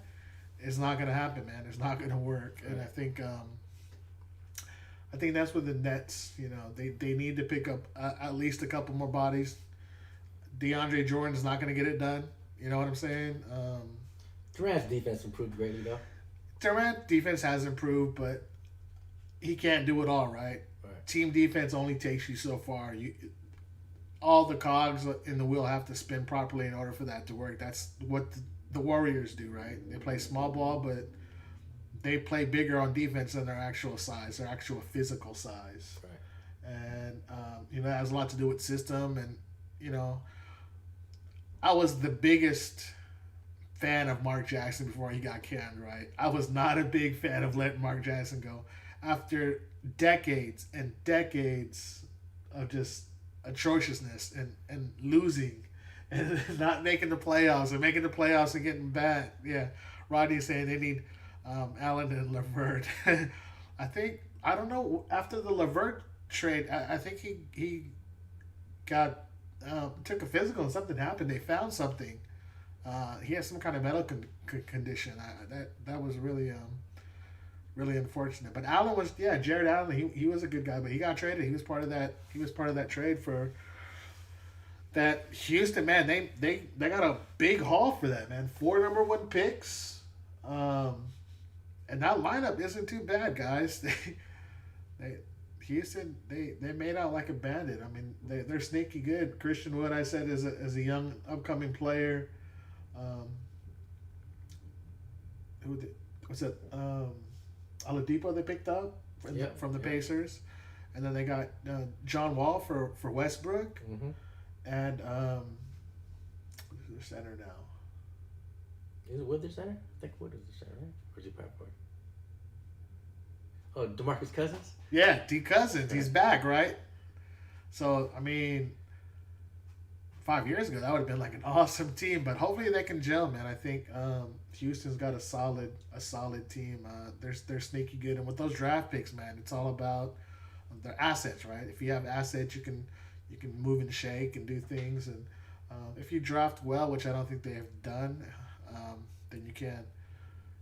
A: it's not going to happen, man. It's not going to work. And I think that's what the Nets, they need to pick up at least a couple more bodies. DeAndre Jordan's not going to get it done. You know what I'm saying?
B: Durant's defense improved greatly, though.
A: Durant's defense has improved, but he can't do it all, right? Team defense only takes you so far. All the cogs in the wheel have to spin properly in order for that to work. That's what the Warriors do, right? They play small ball, but they play bigger on defense than their actual size, their actual physical size.
B: Right.
A: And, that has a lot to do with system. And, I was the biggest fan of Mark Jackson before he got canned, right? I was not a big fan of letting Mark Jackson go. After decades and decades of just atrociousness and losing and not making the playoffs and getting bad. Yeah, Rodney's saying they need Allen and LeVert. I don't know, after the LeVert trade, I think he got took a physical and something happened. They found something. He has some kind of medical condition. That was really really unfortunate. But Allen was Jared Allen. He was a good guy, but he got traded. He was part of that. He was part of that trade for that Houston, man. They got a big haul for that, man. 4 number 1 picks. And that lineup isn't too bad, guys. Houston, they made out like a bandit. I mean, they're sneaky good. Christian Wood, I said, is a young upcoming player. What's that? Oladipo they picked up from the Pacers, and then they got John Wall for Westbrook, and who's their center now?
B: Is it Wood their center? I think Wood is the center, right? Or is he power forward? Oh, DeMarcus Cousins?
A: Yeah, D. Cousins. He's back, right? So, I mean, 5 years ago, that would have been like an awesome team. But hopefully they can gel, man. I think Houston's got a solid team. They're sneaky good. And with those draft picks, man, it's all about their assets, right? If you have assets, you can move and shake and do things. And if you draft well, which I don't think they have done, then you can.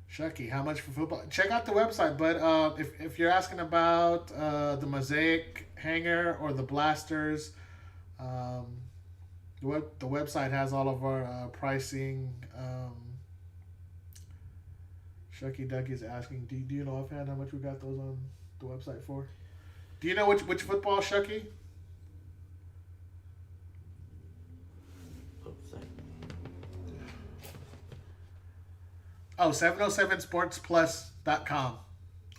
A: Shucky, how much for football? Check out the website. But if you're asking about the Mosaic hanger or the blasters, the website has all of our pricing. Shucky Ducky's asking, do you know offhand how much we got those on the website for? Do you know which football, Shucky? Oh, 707sportsplus.com.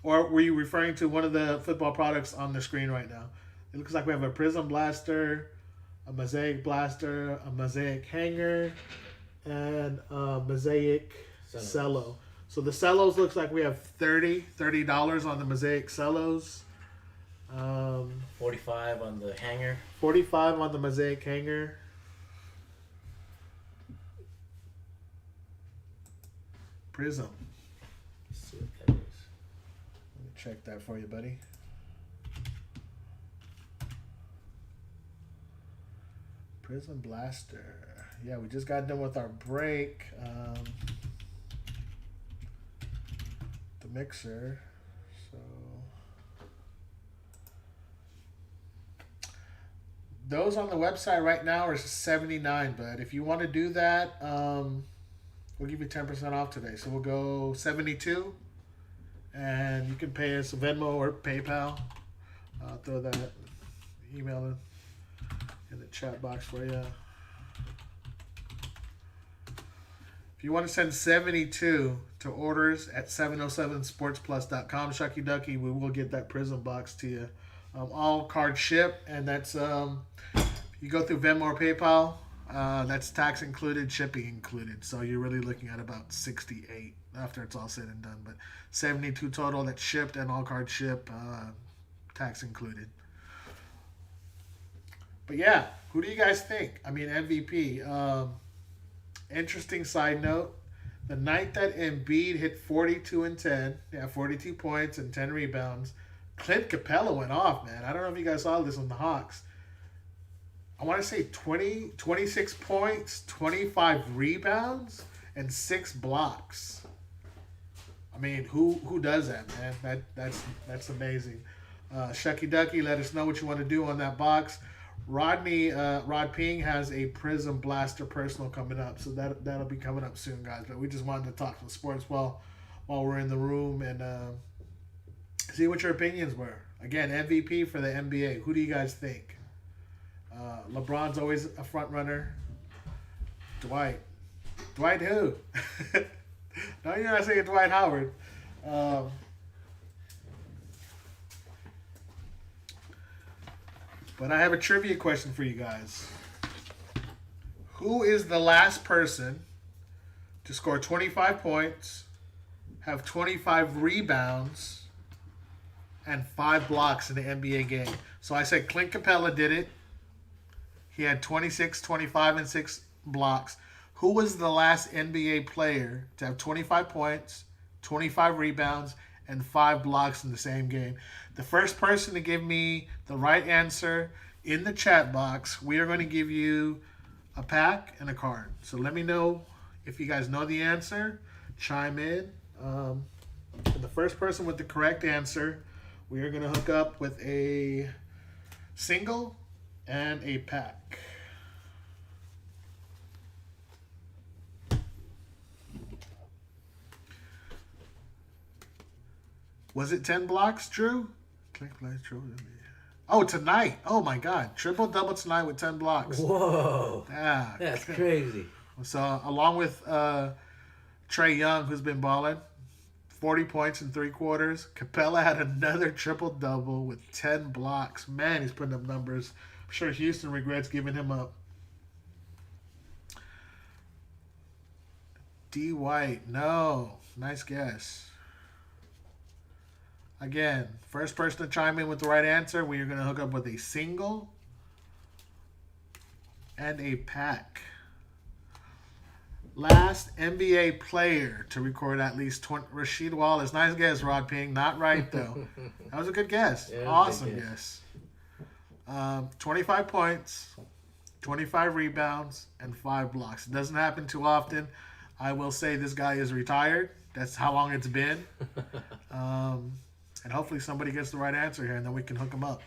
A: Or were you referring to one of the football products on the screen right now? It looks like we have a Prizm blaster, a Mosaic blaster, a Mosaic hanger, and a Mosaic cello. So the cellos looks like we have $30 on the Mosaic cellos.
B: 45 on the hanger.
A: 45 on the Mosaic hanger. Prizm.
B: Let's see what that is.
A: Let me check that for you, buddy. Prizm blaster. Yeah, we just got done with our break. The mixer. So those on the website right now are $79, but if you want to do that, we'll give you 10% off today. So we'll go $72, and you can pay us Venmo or PayPal. I'll throw that email in the chat box for you. If you want to send 72 to orders at 707sportsplus.com, Shucky Ducky, we will get that Prizm box to you all card ship, and that's you go through Venmo or PayPal. That's tax included, shipping included. So you're really looking at about 68 after it's all said and done. But 72 total that's shipped and all card ship, tax included. But yeah, who do you guys think? I mean, MVP. Interesting side note. The night that Embiid hit 42 and 10, 42 points and 10 rebounds, Clint Capella went off, man. I don't know if you guys saw this on the Hawks. I want to say 26 points, 25 rebounds, and 6 blocks. I mean, who does that, man? That's amazing. Shucky Ducky, let us know what you want to do on that box. Rod Ping has a Prizm Blaster personal coming up, so that'll be coming up soon, guys. But we just wanted to talk some sports while we're in the room and see what your opinions were. Again, MVP for the NBA. Who do you guys think? LeBron's always a front runner. Dwight who? No, you're not saying Dwight Howard. But I have a trivia question for you guys. Who is the last person to score 25 points, have 25 rebounds, and 5 blocks in the NBA game? So I said Clint Capella did it. He had 26, 25, and 6 blocks. Who was the last NBA player to have 25 points, 25 rebounds, and 5 blocks in the same game? The first person to give me the right answer in the chat box, we are going to give you a pack and a card. So let me know if you guys know the answer. Chime in. For the first person with the correct answer, we are going to hook up with a single and a pack. Was it 10 blocks, Drew? Oh, tonight. Oh, my God. Triple-double tonight with 10 blocks.
B: Whoa. Yeah, that's crazy.
A: So, along with Trae Young, who's been balling, 40 points in 3 quarters. Capella had another triple-double with 10 blocks. Man, he's putting up numbers. I'm sure Houston regrets giving him up. D. White. No. Nice guess. Again, first person to chime in with the right answer, we are going to hook up with a single and a pack. Last NBA player to record at least 20. Rasheed Wallace. Nice guess, Rod Ping. Not right, though. That was a good guess. Yeah, awesome guess. 25 points, 25 rebounds, and 5 blocks. It doesn't happen too often. I will say this guy is retired. That's how long it's been. And hopefully somebody gets the right answer here, and then we can hook them up.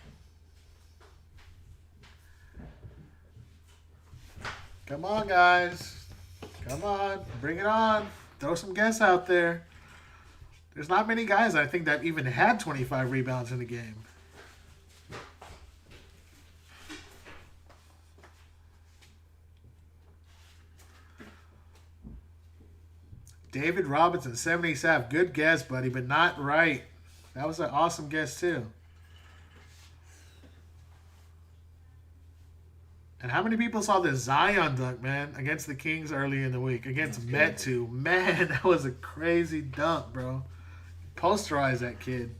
A: Come on, guys. Come on. Bring it on. Throw some guess out there. There's not many guys, I think, that even had 25 rebounds in the game. David Robinson, 70 Sav. Good guess, buddy, but not right. That was an awesome guess, too. And how many people saw the Zion dunk, man, against the Kings early in the week? Against Metu. Man, that was a crazy dunk, bro. Posterize that kid.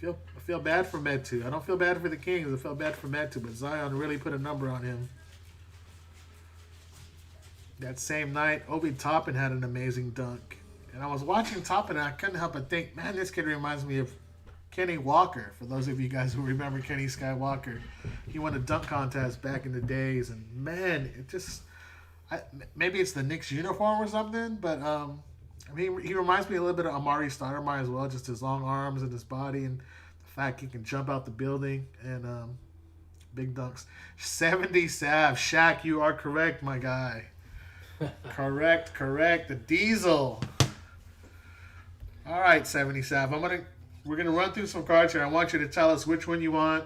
A: I feel bad for Metu. I don't feel bad for the Kings. I feel bad for Metu, but Zion really put a number on him. That same night, Obi Toppin had an amazing dunk. And I was watching Toppin, and I couldn't help but think, man, this kid reminds me of Kenny Walker. For those of you guys who remember Kenny Skywalker, he won a dunk contest back in the days, and man, it just maybe it's the Knicks uniform or something, but I mean, he reminds me a little bit of Amari Stoudemire as well, just his long arms and his body, and the fact he can jump out the building and big dunks. 70 Sav, Shaq, you are correct, my guy. Correct. The Diesel. All right, 70 Sav. We're gonna run through some cards here. I want you to tell us which one you want.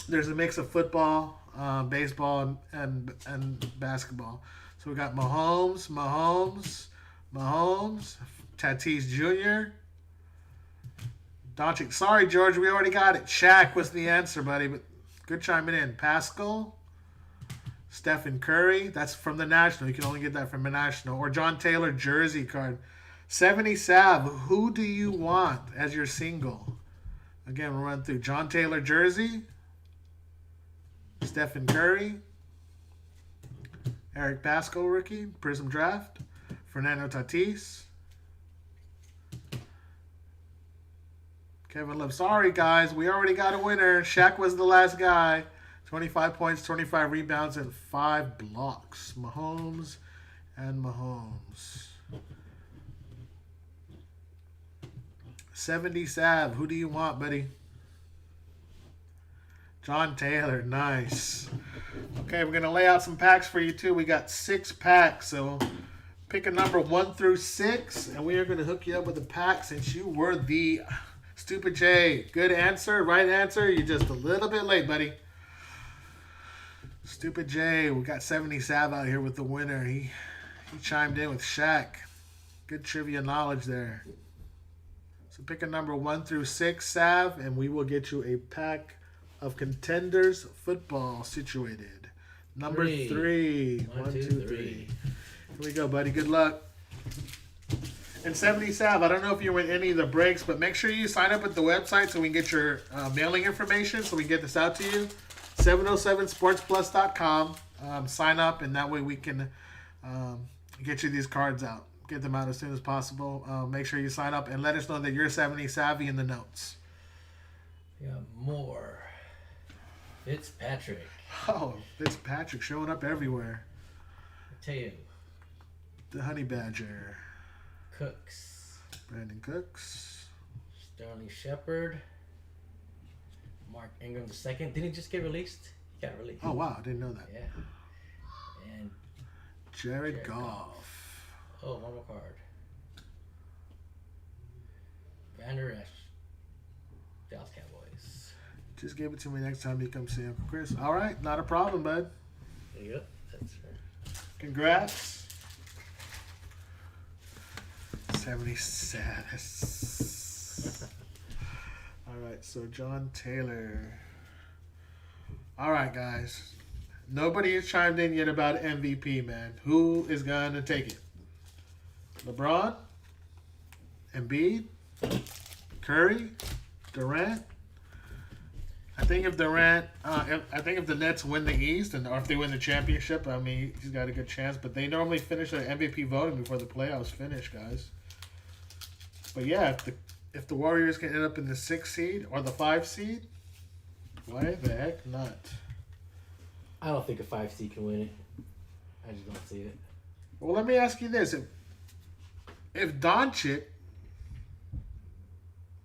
A: There's a mix of football, baseball, and basketball. So we got Mahomes, Tatis Jr., Doncic. Sorry, George, we already got it. Shaq was the answer, buddy. But good chiming in. Pascal, Stephen Curry. That's from the National. You can only get that from the National. Or John Taylor jersey card. 70 Sav. Who do you want as your single? Again, we'll run through John Taylor jersey, Stephen Curry, Eric Pascal rookie, Prizm draft, Fernando Tatis, Kevin Love. Sorry, guys. We already got a winner. Shaq was the last guy. 25 points, 25 rebounds, and 5 blocks. Mahomes and Mahomes. 70 Sav. Who do you want, buddy? John Taylor. Nice. Okay, we're going to lay out some packs for you, too. We got 6 packs, so pick a number 1 through 6, and we are going to hook you up with a pack since you were the Stupid J. Good answer, right answer. You're just a little bit late, buddy. Stupid J. We got 70 Sav out here with the winner. He chimed in with Shaq. Good trivia knowledge there. So pick a number 1 through 6, Sav, and we will get you a pack of Contenders football situated. Number 3. 1, 2, 3. Here we go, buddy. Good luck. And 70 Sav, I don't know if you win any of the breaks, but make sure you sign up at the website so we can get your mailing information so we can get this out to you. 707sportsplus.com. Sign up, and that way we can get you these cards out. Get them out as soon as possible. Make sure you sign up and let us know that you're 70 Savvy in the notes.
B: Yeah, more. Fitzpatrick.
A: Oh, Fitzpatrick showing up everywhere.
B: Mateo.
A: The Honey Badger.
B: Cooks.
A: Brandon Cooks.
B: Sterling Shepard. Mark Ingram II. Didn't he just get released? He got released.
A: Oh, wow. I didn't know that.
B: Yeah. And
A: Jared Goff.
B: Oh, one more card. Vander Esch. Dallas Cowboys.
A: Just give it to me next time you come see Uncle Chris. All right. Not a problem, bud.
B: There you go. That's fair.
A: Congrats. 77. All right, so John Taylor. All right, guys. Nobody has chimed in yet about MVP, man. Who is going to take it? LeBron? Embiid? Curry? Durant? I think if Durant, I think if the Nets win the East or if they win the championship, I mean, he's got a good chance. But they normally finish the MVP voting before the playoffs finish, guys. But yeah, if the Warriors can end up in the 6th seed or the 5th seed, why the heck not?
B: I don't think a 5 seed can win it. I just don't see it.
A: Well, let me ask you this: if Doncic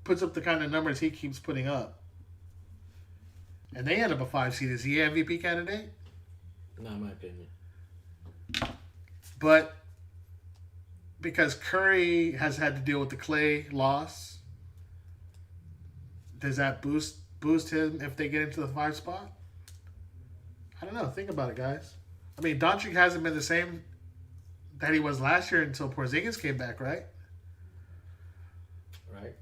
A: puts up the kind of numbers he keeps putting up, and they end up a 5 seed, is he an MVP candidate?
B: Not in my opinion.
A: But because Curry has had to deal with the Clay loss, does that boost him if they get into the 5 spot? I don't know. Think about it, guys. I mean, Doncic hasn't been the same that he was last year until Porzingis came back, right?
B: Right.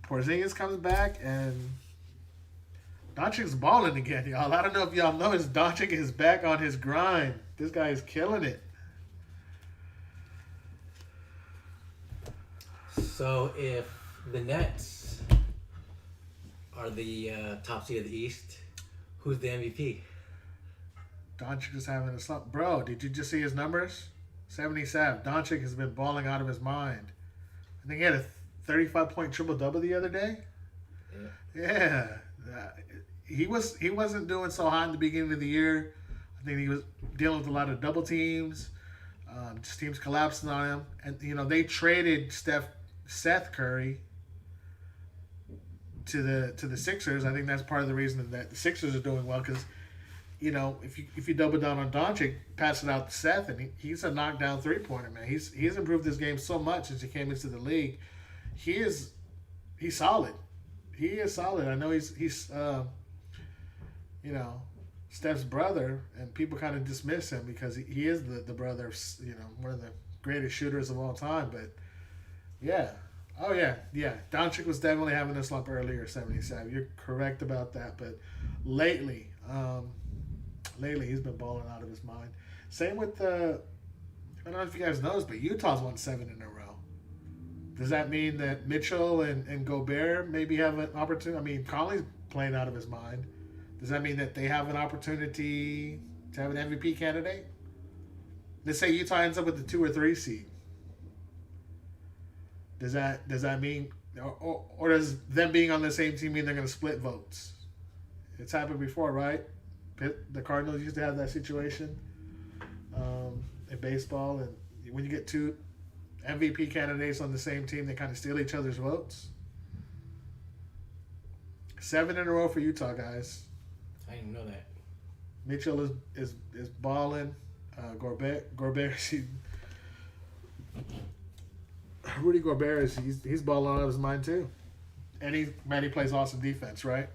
A: Porzingis comes back, and Doncic's balling again, y'all. I don't know if y'all noticed, Doncic is back on his grind. This guy is killing it.
B: So if the Nets are the top seed of the East, who's the MVP?
A: Doncic is having a slump. Bro, did you just see his numbers? 77. Doncic has been balling out of his mind. I think he had a 35-point triple-double the other day. Yeah. He wasn't doing so hot in the beginning of the year. I think he was dealing with a lot of double teams. Just teams collapsing on him. And, they traded Seth Curry to the Sixers. I think that's part of the reason that the Sixers are doing well because, if you double down on Doncic, pass it out to Seth, and he's a knockdown three-pointer, man. He's improved his game so much since he came into the league. He's solid. He is solid. I know he's Steph's brother, and people kind of dismiss him because he is the brother of, one of the greatest shooters of all time. But, yeah, Oh yeah. Doncic was definitely having a slump earlier, 77. You're correct about that, but lately, lately he's been balling out of his mind. Same with the. I don't know if you guys know this, but Utah's won 7 in a row. Does that mean that Mitchell and Gobert maybe have an opportunity? I mean, Conley's playing out of his mind. Does that mean that they have an opportunity to have an MVP candidate? Let's say Utah ends up with the 2 or 3 seed. Does that mean, or does them being on the same team mean they're going to split votes? It's happened before, right? The Cardinals used to have that situation in baseball, and when you get two MVP candidates on the same team, they kind of steal each other's votes. 7 in a row for Utah, guys.
B: I didn't know that.
A: Mitchell is balling. Gobert, Rudy Gobert he's balling out of his mind too, and he plays awesome defense, right?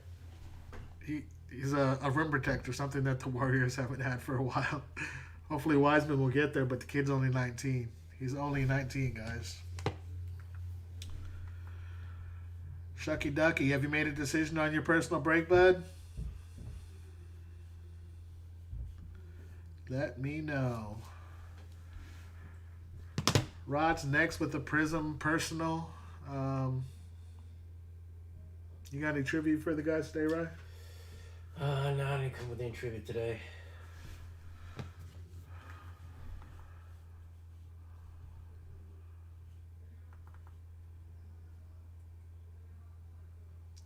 A: He's a rim protector, something that the Warriors haven't had for a while. Hopefully Wiseman will get there, but the kid's only 19. He's only 19, guys. Shucky Ducky, have you made a decision on your personal break, bud? Let me know. Rod's next with the Prizm personal. You got any trivia for the guys today, Ryan?
B: No, I didn't come with any trivia today.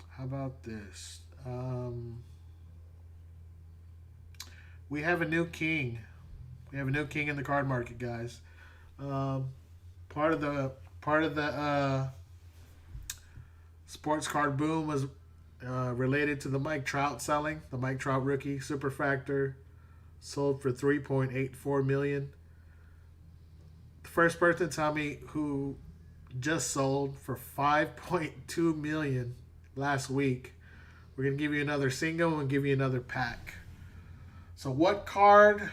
A: How about this? We have a new king. We have a new king in the card market, guys. Part of the sports card boom was related to the Mike Trout selling. The Mike Trout rookie super factor sold for $3.84 million. The first person to tell me who just sold for $5.2 million last week. We're gonna give you another single and give you another pack. So what card,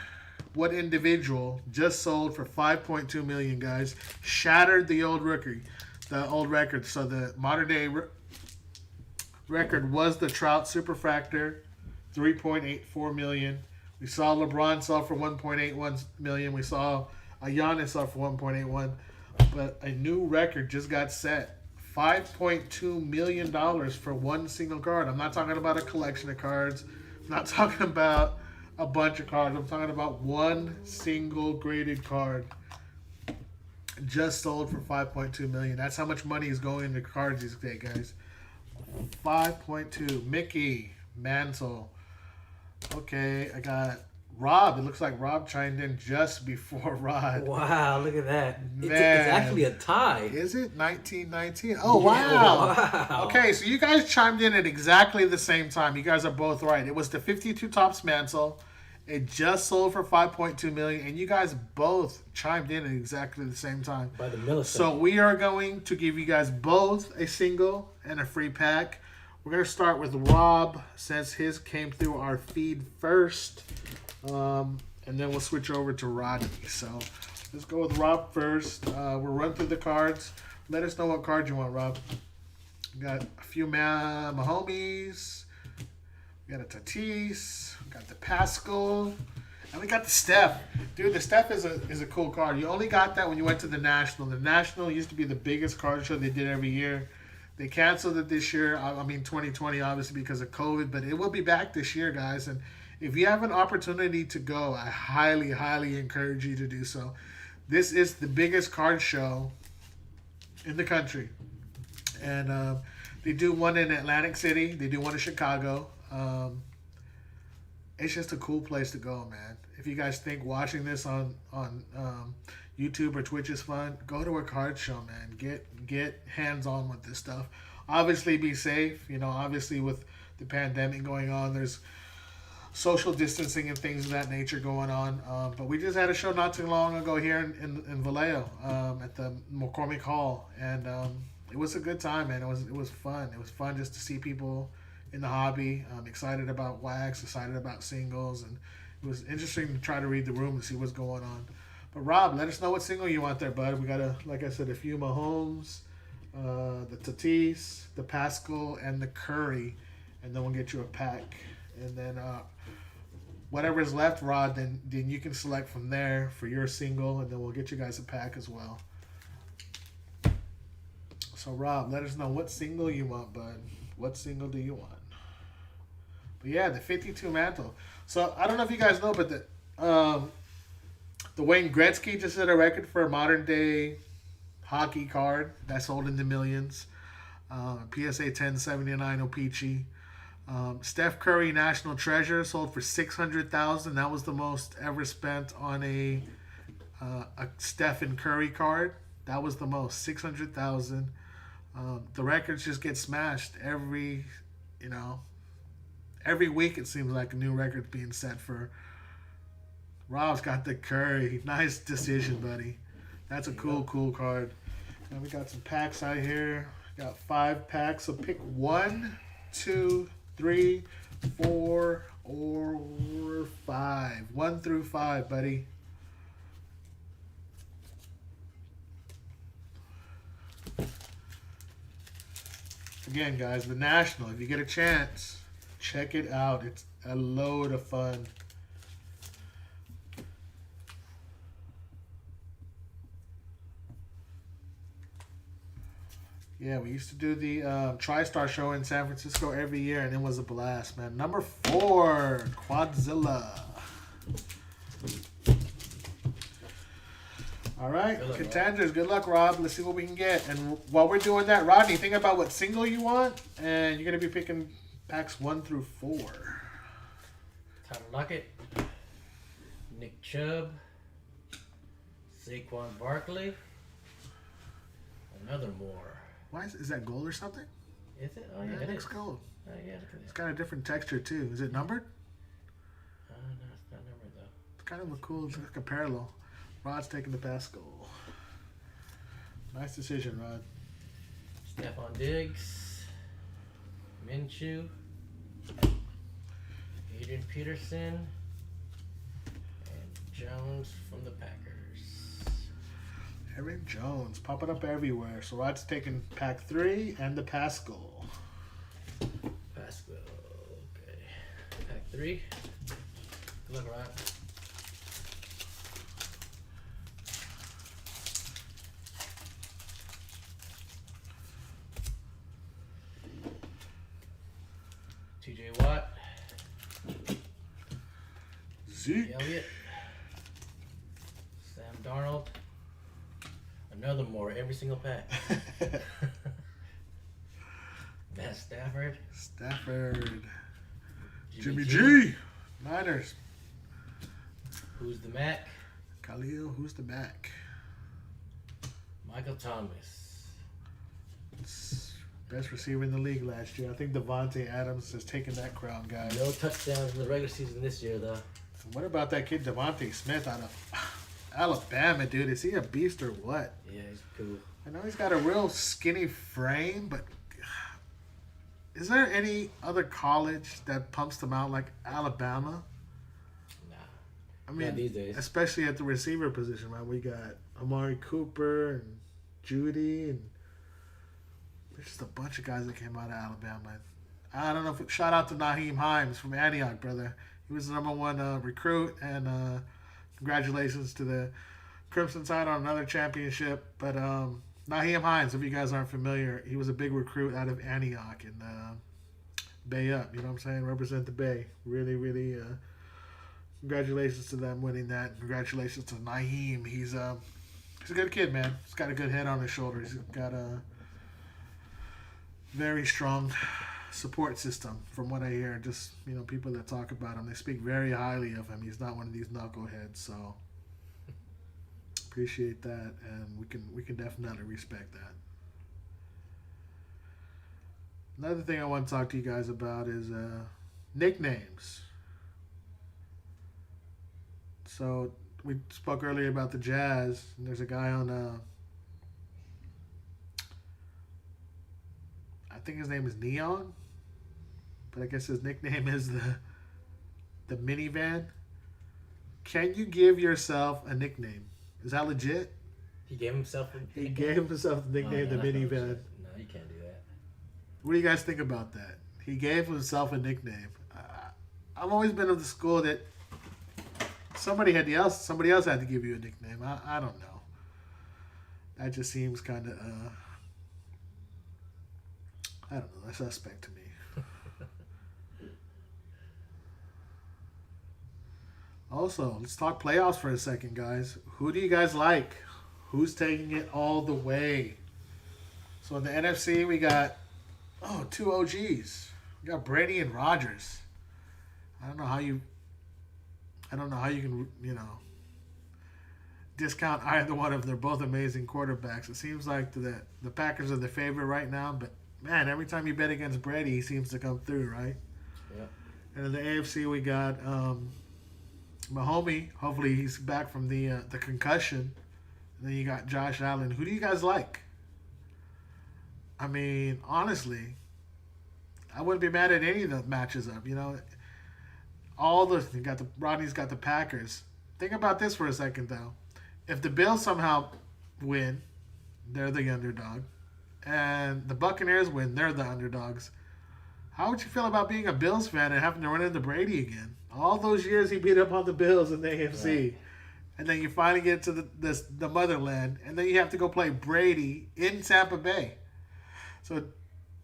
A: what individual just sold for $5.2 million, guys? Shattered the old record. So the modern day record was the Trout Superfractor, $3.84 million. We saw LeBron sell for $1.81 million. We saw a Giannis sell for $1.81. But a new record just got set. $5.2 million for one single card. I'm not talking about a collection of cards. I'm not talking about a bunch of cards. I'm talking about one single graded card. Just sold for $5.2 million. That's how much money is going into cards these days, guys. 5.2. Mickey Mantle. Okay, I got Rob. It looks like Rob chimed in just before Rod.
B: Wow, look at that.
A: Man.
B: It's actually a tie.
A: Is it? 1919. Oh, wow.
B: Wow.
A: Okay, so you guys chimed in at exactly the same time. You guys are both right. It was the 52 Topps Mantle. It just sold for $5.2 million, and you guys both chimed in at exactly the same time.
B: By the millisecond.
A: So we are going to give you guys both a single and a free pack. We're going to start with Rob, since his came through our feed first. And then we'll switch over to Rodney. So let's go with Rob first. We'll run through the cards. Let us know what card you want, Rob. We got a few Mahomes. We got a Tatis. We got the Pascal. And we got the Steph. Dude, the Steph is a cool card. You only got that when you went to the National. The National used to be the biggest card show they did every year. They canceled it this year. I mean, 2020, obviously, because of COVID. But it will be back this year, guys. And if you have an opportunity to go, I highly, highly encourage you to do so. This is the biggest card show in the country. And they do one in Atlantic City. They do one in Chicago. It's just a cool place to go, man. If you guys think watching this on YouTube or Twitch is fun, go to a card show, man. Get hands-on with this stuff. Obviously, be safe. You know, obviously with the pandemic going on, there's social distancing and things of that nature going on. But we just had a show not too long ago here in Vallejo at the McCormick Hall, and it was a good time, man. It was fun. It was fun just to see people in the hobby. I'm excited about wax, excited about singles, and it was interesting to try to read the room and see what's going on. But Rob, let us know what single you want there, bud. We got like I said, a few Mahomes, the Tatis, the Pascal, and the Curry, and then we'll get you a pack. And then whatever's left, Rod, then you can select from there for your single, and then we'll get you guys a pack as well. So Rob, let us know what single you want, bud. What single do you want? But yeah, the 52 mantle. So I don't know if you guys know, but the Wayne Gretzky just set a record for a modern day hockey card that sold in the millions. PSA 1079 O-Pee-Chee. Steph Curry National Treasure sold for $600,000. That was the most ever spent on a Stephen Curry card. That was the most, $600,000. The records just get smashed every week. It seems like a new record being set for. Rob's got the Curry. Nice decision, buddy. That's a cool card. And we got some packs out here. Got 5 packs. So pick 1, 2, 3, 4, or 5. 1 through 5, buddy. Again, guys, the National. If you get a chance, check it out. It's a load of fun. Yeah, we used to do the TriStar show in San Francisco every year, and it was a blast, man. Number 4, Quadzilla. All right,
B: Good luck,
A: contenders.
B: Rob.
A: Good luck, Rob. Let's see what we can get. And while we're doing that, Rodney, think about what single you want, and you're going to be picking packs 1 through 4.
B: Tyler Lockett, Nick Chubb, Saquon Barkley, another more.
A: Why is that gold or something?
B: Is it? Oh, yeah,
A: it
B: it
A: looks
B: is.
A: gold.
B: Oh, yeah, look at
A: It's
B: that.
A: got a different texture, too. Is it numbered?
B: No, it's not numbered, though.
A: It's kind of a cool, it's like a parallel. Rod's taking the Pascal. Nice decision, Rod.
B: Stephon Diggs, Minshew, Adrian Peterson, and Jones from the Packers.
A: Aaron Jones popping up everywhere. So Rod's taking pack 3 and the Pascal.
B: Pascal, okay. Pack 3. Good luck, Rod. TJ Watt,
A: Zeke.
B: Elliott, Sam Darnold, another more every single pack. Matt Stafford,
A: Stafford. Jimmy G. Niners.
B: Who's the Mac?
A: Khalil, who's the back?
B: Michael Thomas.
A: Best receiver in the league last year. I think Devontae Adams has taken that crown, guys.
B: No touchdowns in the regular season this year, though.
A: What about that kid Devontae Smith out of Alabama, dude? Is he a beast or what?
B: Yeah, he's cool.
A: I know he's got a real skinny frame, but is there any other college that pumps them out like Alabama?
B: Nah.
A: I mean,
B: Not these days.
A: especially at the receiver position, right? We got Amari Cooper and Judy, and there's just a bunch of guys that came out of Alabama. I don't know if shout out to Naheem Hines from Antioch, brother. He was the number 1 recruit, and congratulations to the Crimson Tide on another championship. But Naheem Hines, if you guys aren't familiar, he was a big recruit out of Antioch and Bay Up. You know what I'm saying? Represent the Bay. Really, really. Congratulations to them winning that. Congratulations to Naheem. He's a good kid, man. He's got a good head on his shoulders. He's got a very strong support system, from what I hear. Just people that talk about him, they speak very highly of him. He's not one of these knuckleheads, so appreciate that, and we can definitely respect that. Another thing I want to talk to you guys about is nicknames. So we spoke earlier about the Jazz, and there's a guy on I think his name is Neon, but I guess his nickname is the minivan. Can you give yourself a nickname? Is that legit?
B: He gave himself a
A: He
B: nickname?
A: gave himself the nickname the
B: that's no
A: minivan.
B: shit. No, you can't do that.
A: What do you guys think about that? He gave himself a nickname. I've always been of the school that somebody else had to give you a nickname. I don't know. That just seems kind of I don't know. That's suspect to me. Also, let's talk playoffs for a second, guys. Who do you guys like? Who's taking it all the way? So in the NFC, we got two OGs. We got Brady and Rodgers. I don't know how you can discount either one of them. They're both amazing quarterbacks. It seems like the Packers are the favorite right now, but man, every time you bet against Brady, he seems to come through, right?
B: Yeah.
A: And in the AFC, we got Mahomes. Hopefully, he's back from the concussion. And then you got Josh Allen. Who do you guys like? I mean, honestly, I wouldn't be mad at any of the matches up. Rodney's got the Packers. Think about this for a second, though. If the Bills somehow win, they're the underdog, and the Buccaneers win, they're the underdogs. How would you feel about being a Bills fan and having to run into Brady again? All those years he beat up on the Bills in the AFC. Right. And then you finally get to the motherland, and then you have to go play Brady in Tampa Bay. So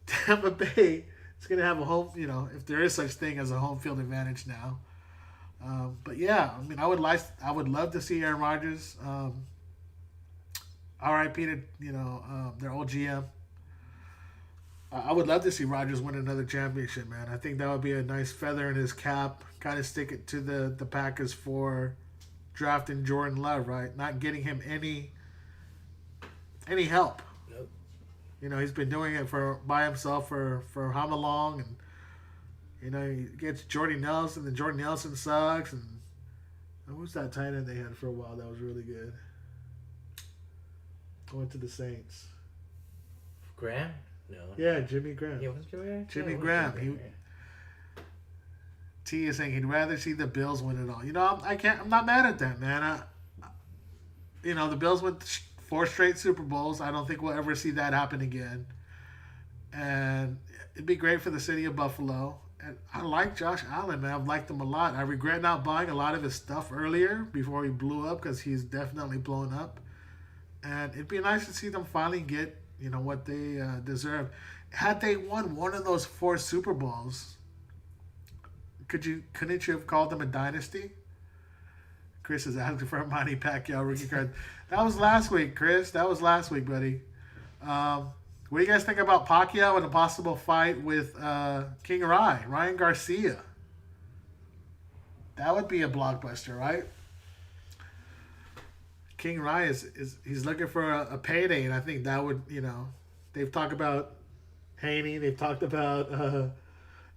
A: Tampa Bay is going to have a home, if there is such thing as a home field advantage now. But yeah, I mean, I would love to see Aaron Rodgers. R.I.P. to their old GM. I would love to see Rodgers win another championship, man. I think that would be a nice feather in his cap. Kind of stick it to the Packers for drafting Jordan Love, right? Not getting him any help.
B: Nope.
A: He's been doing it by himself for how long, and he gets Jordy Nelson, and Jordy Nelson sucks, and who's that tight end they had for a while that was really good? Went to the Saints.
B: Graham? No.
A: Yeah, Jimmy Graham.
B: Yeah, what's
A: Jimmy Graham. T is saying he'd rather see the Bills win it all. I'm not mad at that, man. The Bills went 4 straight Super Bowls. I don't think we'll ever see that happen again. And it'd be great for the city of Buffalo. And I like Josh Allen, man. I've liked him a lot. I regret not buying a lot of his stuff earlier before he blew up, because he's definitely blown up. And it'd be nice to see them finally get, what they deserve. Had they won one of those 4 Super Bowls, couldn't you have called them a dynasty? Chris is asking for a Manny Pacquiao rookie card. That was last week, Chris. That was last week, buddy. What do you guys think about Pacquiao and a possible fight with King Ryan Garcia? That would be a blockbuster, right? King Ryan he's looking for a payday, and I think that would, they've talked about Haney, they've talked about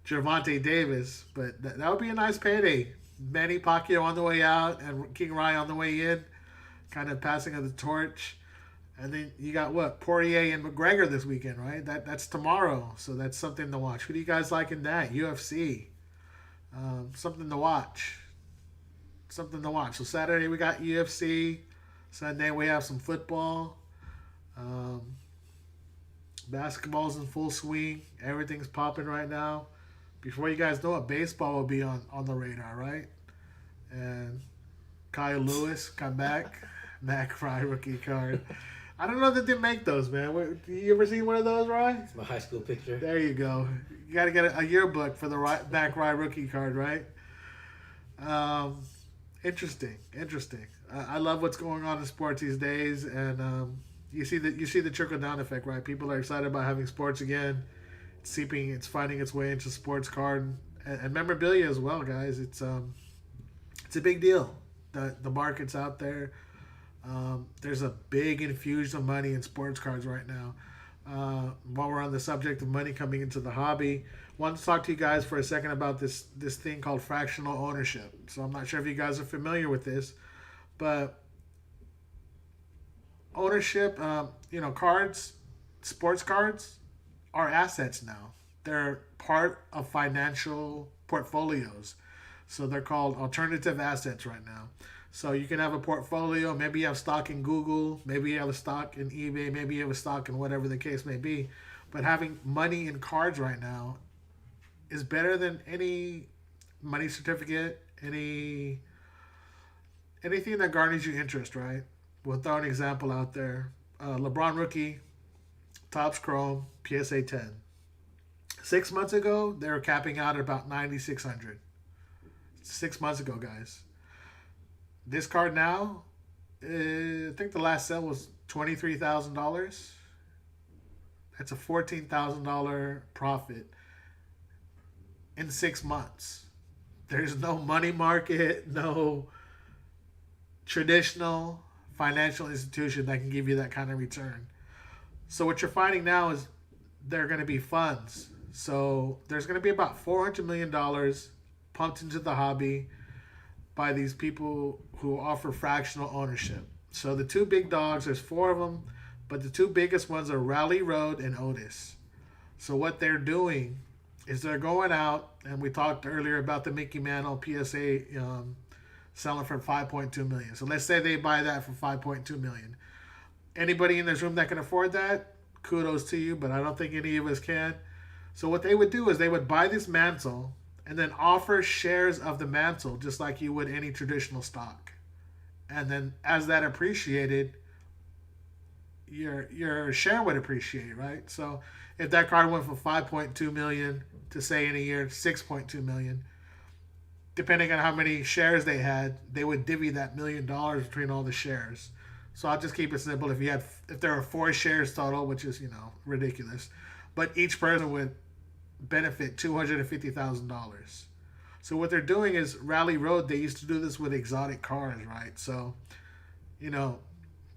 A: Gervonta Davis, but that would be a nice payday. Manny Pacquiao on the way out and King Ryan on the way in, kind of passing of the torch. And then you got Poirier and McGregor this weekend, right? That's tomorrow, so that's something to watch. Who do you guys like in that? UFC. Something to watch. So Saturday we got UFC. Sunday we have some football. Basketball's in full swing. Everything's popping right now. Before you guys know it, baseball will be on the radar, right? And Kyle Lewis come back. Mac Fry rookie card. I don't know that they make those, man. You ever seen one of those, Rye?
B: It's my high school picture.
A: There you go. You got to get a yearbook for the Mac Fry rookie card, right? Interesting. I love what's going on in sports these days, and you see the trickle down effect, right? People are excited about having sports again. It's finding its way into sports card and memorabilia as well, guys. It's a big deal. The market's out there. There's a big infusion of money in sports cards right now. While we're on the subject of money coming into the hobby, I wanted to talk to you guys for a second about this thing called fractional ownership. So I'm not sure if you guys are familiar with this, but ownership, cards, sports cards are assets now. They're part of financial portfolios. So they're called alternative assets right now. So you can have a portfolio. Maybe you have stock in Google. Maybe you have a stock in eBay. Maybe you have a stock in whatever the case may be. But having money in cards right now is better than any money certificate, anything that garners you interest, right? We'll throw an example out there. LeBron rookie, Topps Chrome, PSA 10. 6 months ago, they were capping out at about 9,600. 6 months ago, guys. This card now, I think the last sale was $23,000. That's a $14,000 profit in 6 months. There's no money market, no traditional financial institution that can give you that kind of return. So what you're finding now is there are going to be funds. So there's going to be about $400 million pumped into the hobby by these people who offer fractional ownership. So the two big dogs, there's four of them, but the two biggest ones are Rally Road and Otis. So what they're doing is they're going out, and we talked earlier about the Mickey Mantle PSA selling for $5.2 million. So let's say they buy that for $5.2 million. Anybody in this room that can afford that, kudos to you, but I don't think any of us can. So what they would do is they would buy this mantle and then offer shares of the mantle just like you would any traditional stock. And then as that appreciated, your share would appreciate, right? So if that card went from 5.2 million to, say, in a year 6.2 million, depending on how many shares they had, they would divvy that $1 million between all the shares. So I'll just keep it simple. If there are 4 shares total, which is, ridiculous, but each person would benefit $250,000. So what they're doing is Rally Road. They used to do this with exotic cars, right? So,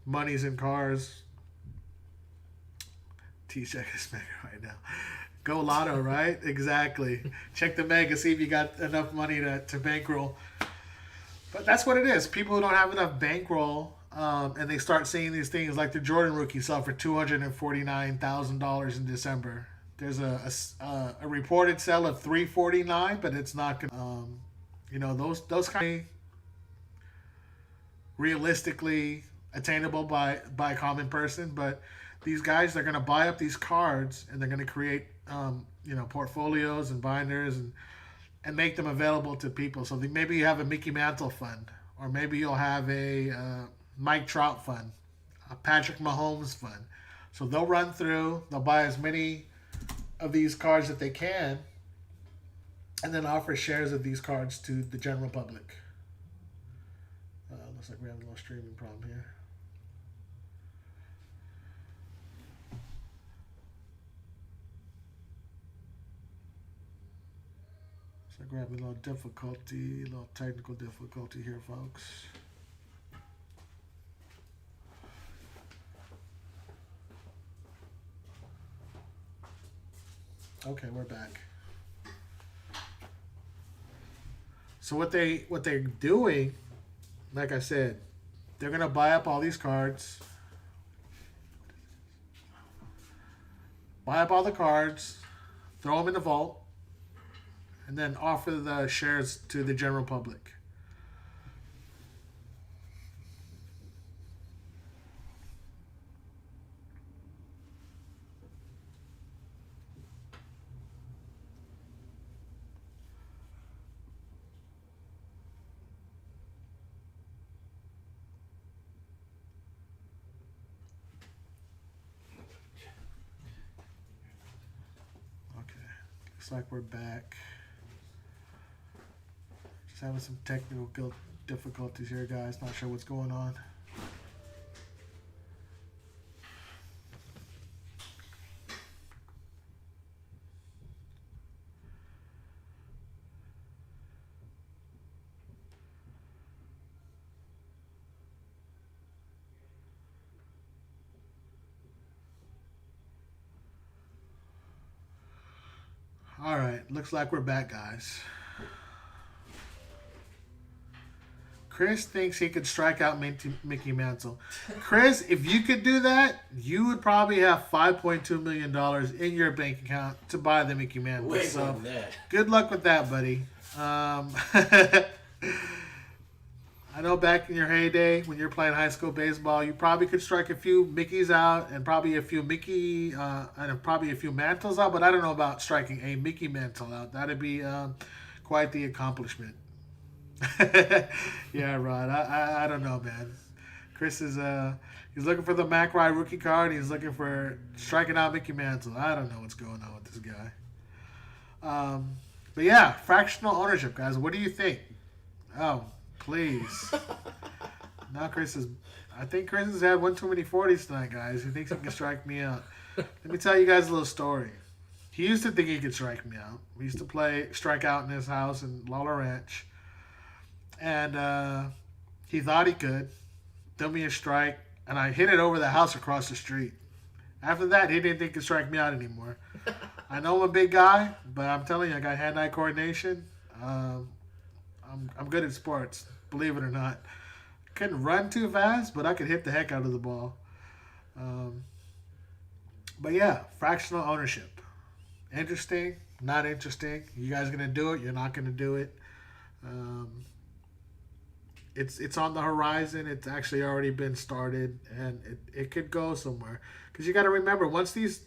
A: money's in cars. T-check is mega right now. Go Lotto, right? Exactly. Check the mega, see if you got enough money to bankroll. But that's what it is. People who don't have enough bankroll, and they start seeing these things like the Jordan rookie sell for $249,000 in December. There's a reported sale of $349, but it's not gonna. Those kind of realistically attainable by a common person, but these guys, they're going to buy up these cards and they're going to create portfolios and binders and make them available to people. So maybe you have a Mickey Mantle fund, or maybe you'll have a Mike Trout fund, a Patrick Mahomes fund. So they'll run through, they'll buy as many of these cards that they can, and then offer shares of these cards to the general public. Looks like we have a little streaming problem here. So we're having a little difficulty, a little technical difficulty here, folks. Okay, we're back. So what they're doing, like I said, they're gonna buy up all these cards, buy up all the cards, throw them in the vault, and then offer the shares to the general public. Looks like we're back. Just having some technical difficulties here, guys. Not sure what's going on. All right, looks like we're back, guys. Chris thinks he could strike out Mickey Mantle. Chris, if you could do that, you would probably have $5.2 million in your bank account to buy the Mickey Mantle.
B: Wait,
A: so good luck with that, buddy. I know back in your heyday when you're playing high school baseball, you probably could strike a few Mickeys out and probably a few and probably a few mantles out. But I don't know about striking a Mickey mantle out. That'd be quite the accomplishment. Yeah, Rod. I don't know, man. Chris is he's looking for the Mac Rye rookie card. He's looking for striking out Mickey Mantle. I don't know what's going on with this guy. But yeah, fractional ownership, guys. What do you think? Oh, please. Now Chris is. I think Chris has had one too many 40s tonight, guys. He thinks he can strike me out. Let me tell you guys a little story. He used to think he could strike me out. We used to play strike out in his house in Lawler Ranch. And he thought he could. Threw me a strike, and I hit it over the house across the street. After that, he didn't think he could strike me out anymore. I know I'm a big guy, but I'm telling you, I got hand-eye coordination. I'm good at sports, believe it or not. Couldn't run too fast, but I could hit the heck out of the ball. But yeah, fractional ownership. Interesting, not interesting. You guys gonna do it? You're not gonna do it. It's on the horizon. It's actually already been started, and it could go somewhere. Because you got to remember, once these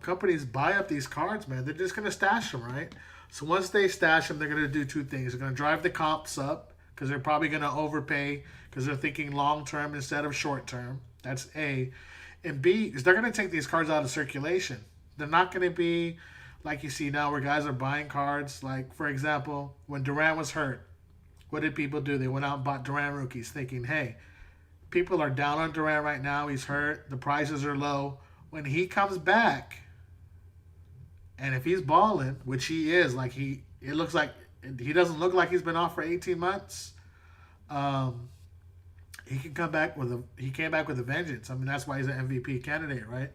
A: companies buy up these cards, man, they're just gonna stash them, right? So once they stash them, they're gonna do two things. They're gonna drive the comps up because they're probably gonna overpay because they're thinking long term instead of short term. That's A. And B is they're gonna take these cards out of circulation. They're not gonna be like you see now where guys are buying cards. Like for example, when Durant was hurt. What did people do? They went out and bought Durant rookies thinking, hey, people are down on Durant right now. He's hurt. The prices are low. When he comes back, and if he's balling, which he is, it looks like he doesn't look like he's been off for 18 months. He can come back he came back with a vengeance. I mean, that's why he's an MVP candidate, right?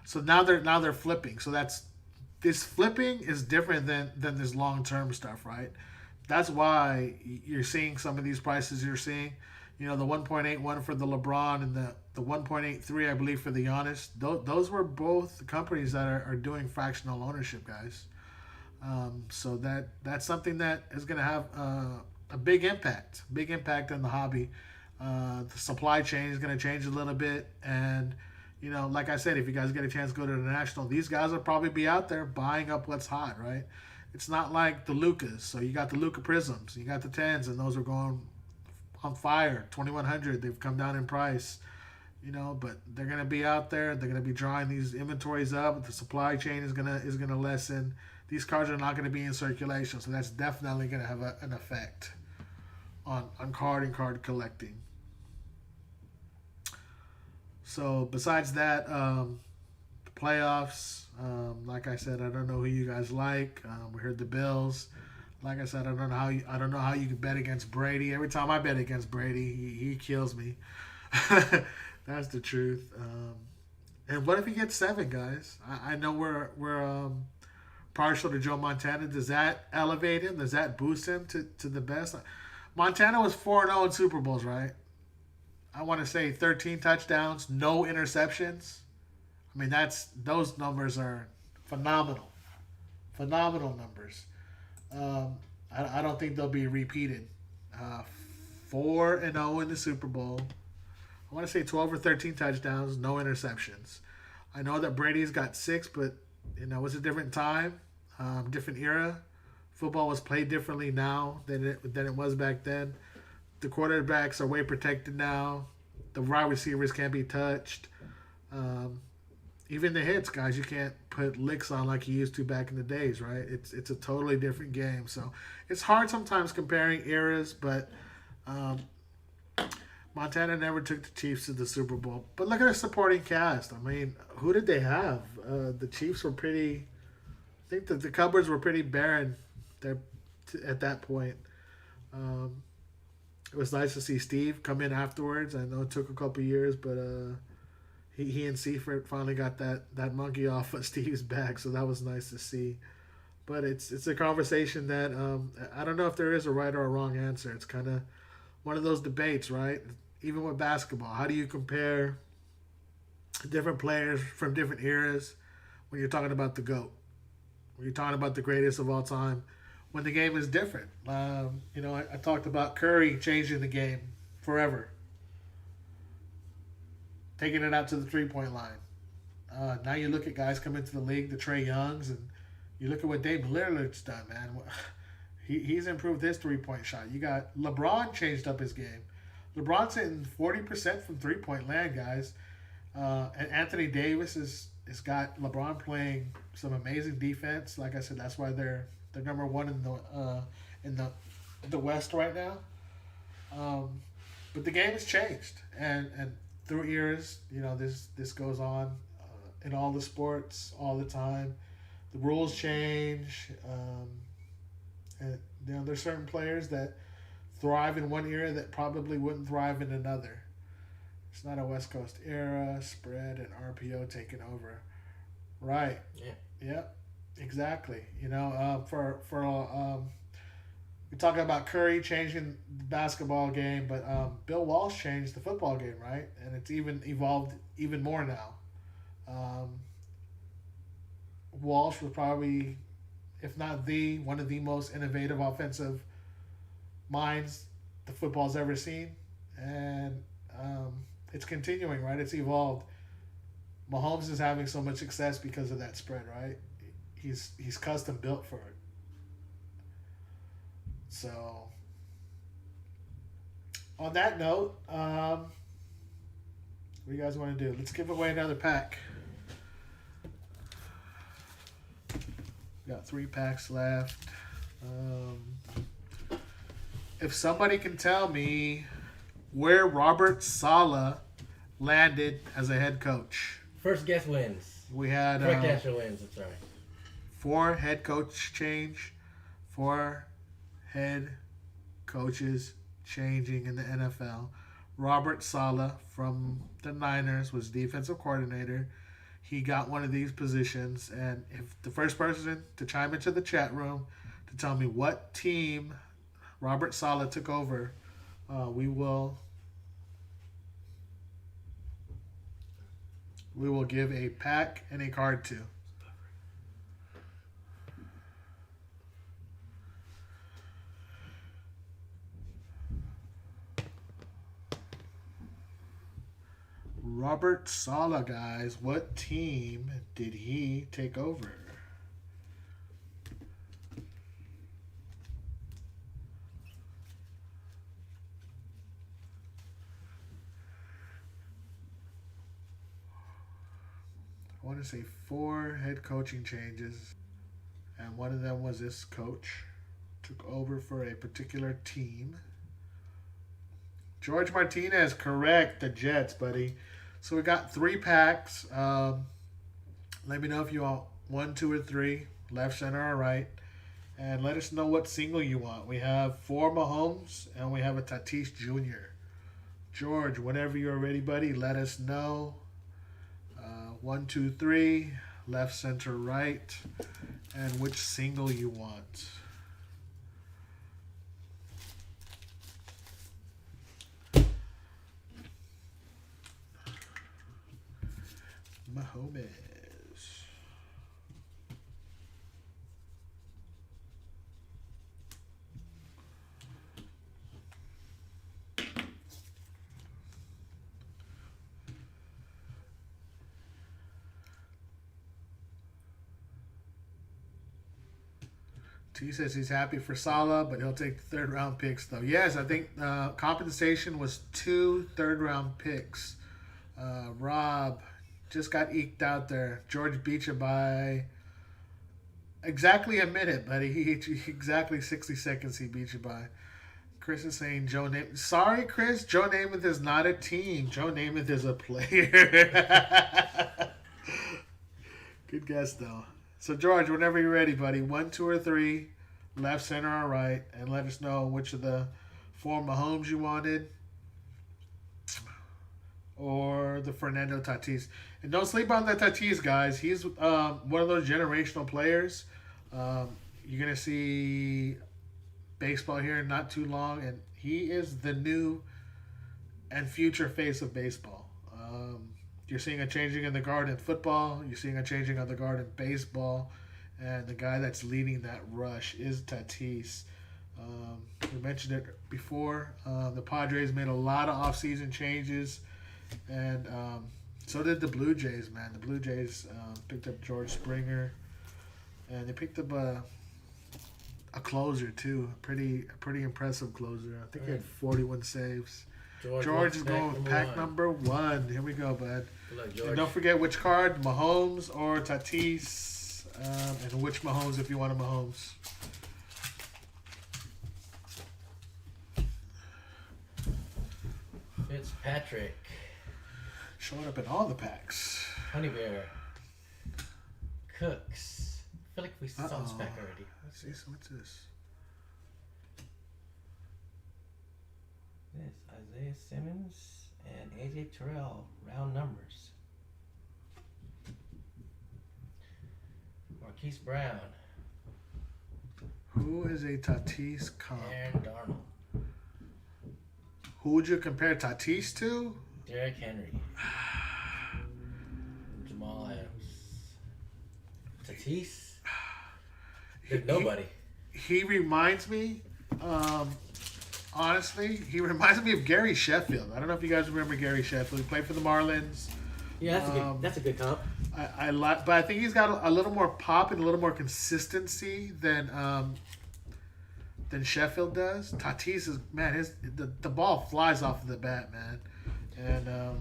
A: So now they're flipping. So this flipping is different than this long-term stuff, right? That's why you're seeing some of these prices you're seeing. You know, the 1.81 for the LeBron and the 1.83, I believe, for the Giannis. Those were both companies that are doing fractional ownership, guys. So that's something that is going to have a big impact on the hobby. The supply chain is going to change a little bit. And, you know, like I said, if you guys get a chance to go to the National, these guys will probably be out there buying up what's hot, right? It's not like the Lucas. So you got the Luka Prizms, you got the 10s, and those are going on fire. 2100, they've come down in price, you know, but they're gonna be out there. They're gonna be drawing these inventories up. The supply chain is gonna lessen. These cards are not gonna be in circulation, so that's definitely gonna have an effect on card and card collecting. So besides that, playoffs. Like I said, I don't know who you guys like. We heard the Bills. Like I said, I don't know how you can bet against Brady. Every time I bet against Brady, he kills me. That's the truth. And what if he gets 7, guys? I know we're partial to Joe Montana. Does that elevate him? Does that boost him to the best? Montana was 4-0 in Super Bowls, right? I want to say 13 touchdowns, no interceptions. I mean, those numbers are phenomenal. Phenomenal numbers. I don't think they'll be repeated. 4-0 in the Super Bowl. I want to say 12 or 13 touchdowns, no interceptions. I know that Brady's got 6, but you know, it's a different time, different era. Football was played differently now than it was back then. The quarterbacks are way protected now. The wide receivers can't be touched. Even the hits, guys, you can't put licks on like you used to back in the days, right? It's a totally different game. So it's hard sometimes comparing eras, but Montana never took the Chiefs to the Super Bowl. But look at their supporting cast. I mean, who did they have? The Chiefs were pretty... I think that the cupboards were pretty barren there at that point. It was nice to see Steve come in afterwards. I know it took a couple years, but... He and Seifert finally got that monkey off of Steve's back, so that was nice to see. But it's a conversation that I don't know if there is a right or a wrong answer. It's kind of one of those debates, right? Even with basketball, how do you compare different players from different eras when you're talking about the GOAT? When you're talking about the greatest of all time, when the game is different. I talked about Curry changing the game forever, taking it out to the 3 point line. Now you look at guys come into the league, the Trey Youngs, and you look at what Dame Lillard's done, man. He's improved his 3 point shot. You got LeBron changed up his game. LeBron's hitting 40% from 3 point land, guys. And Anthony Davis has got LeBron playing some amazing defense. Like I said, that's why they're number one in the West right now. But the game has changed, and through eras, this goes on in all the sports all the time. The rules change, and there's certain players that thrive in one era that probably wouldn't thrive in another. It's not a West Coast era, spread, and RPO taking over. Right.
B: Yeah.
A: Yep. Exactly. We talk about Curry changing the basketball game, but Bill Walsh changed the football game, right? And it's even evolved even more now. Walsh was probably, if not one of the most innovative offensive minds the football's ever seen, and it's continuing, right? It's evolved. Mahomes is having so much success because of that spread, right? He's custom built for it. So, on that note, what do you guys want to do? Let's give away another pack. We got 3 packs left. If somebody can tell me where Robert Saleh landed as a head coach.
B: First guess wins.
A: We had
B: Correct answer wins. That's right.
A: 4 head coach change, 4 head coaches changing in the NFL. Robert Saleh from the Niners was defensive coordinator. He got one of these positions, and if the first person to chime into the chat room to tell me what team Robert Saleh took over, we will give a pack and a card to. Robert Saleh, guys, what team did he take over? I want to say 4 head coaching changes, and one of them was this coach took over for a particular team. George Martinez, correct, the Jets, buddy. So we got 3 packs. Let me know if you want 1, 2, or 3, left, center, or right. And let us know what single you want. We have 4 Mahomes, and we have a Tatis Jr. George, whenever you're ready, buddy, let us know. 1, 2, 3, left, center, right, and which single you want. Mahomes. T says he's happy for Saleh, but he'll take the 3rd round picks, though. Yes, I think compensation was 2 3rd-round picks. Rob just got eked out there. George beat you by exactly a minute, buddy. Exactly 60 seconds he beat you by. Chris is saying Joe Namath. Sorry, Chris. Joe Namath is not a team. Joe Namath is a player. Good guess, though. So, George, whenever you're ready, buddy, 1, 2, or 3, left, center, or right, and let us know which of the 4 Mahomes you wanted or the Fernando Tatis. And don't sleep on the Tatis, guys. He's one of those generational players. You're going to see baseball here in not too long, and he is the new and future face of baseball. You're seeing a changing in the guard in football. You're seeing a changing of the guard in baseball. And the guy that's leading that rush is Tatis. We mentioned it before. The Padres made a lot of offseason changes, and so did the Blue Jays, man. The Blue Jays picked up George Springer, and they picked up a closer too. A pretty impressive closer. I think he had 41 saves. George is going with pack number 1. Here we go, bud.
B: Good luck, George.
A: And don't forget which card, Mahomes or Tatis, and which Mahomes if you want a Mahomes.
B: Fitzpatrick.
A: Showing up in all the packs.
B: Honey Bear. Cooks. I feel like we saw this pack already.
A: Let's see, so what's this?
B: This Isaiah Simmons and AJ Terrell, round numbers. Marquise Brown.
A: Who is a Tatis comp?
B: Aaron Darnold.
A: Who would you compare Tatis to?
B: Derrick Henry. Jamal Adams. Tatis? Nobody.
A: He reminds me, honestly, he reminds me of Gary Sheffield. I don't know if you guys remember Gary Sheffield. He played for the Marlins.
B: Yeah, that's a good comp.
A: I like, but I think he's got a little more pop and a little more consistency than Sheffield does. Tatis is, man, the ball flies off of the bat, man, and I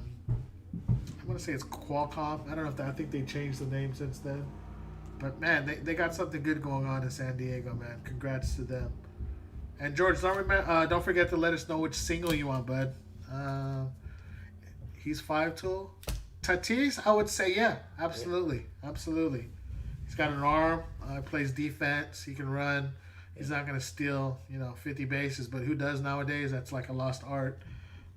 A: want to say it's Qualcomm. I don't know if I think they changed the name since then, but man, they got something good going on in San Diego, man. Congrats to them. And George, don't forget to let us know which single you want, bud. He's 5-tool. Tatis, I would say, yeah, absolutely. He's got an arm, plays defense, he can run. He's not going to steal, 50 bases, but who does nowadays? That's like a lost art.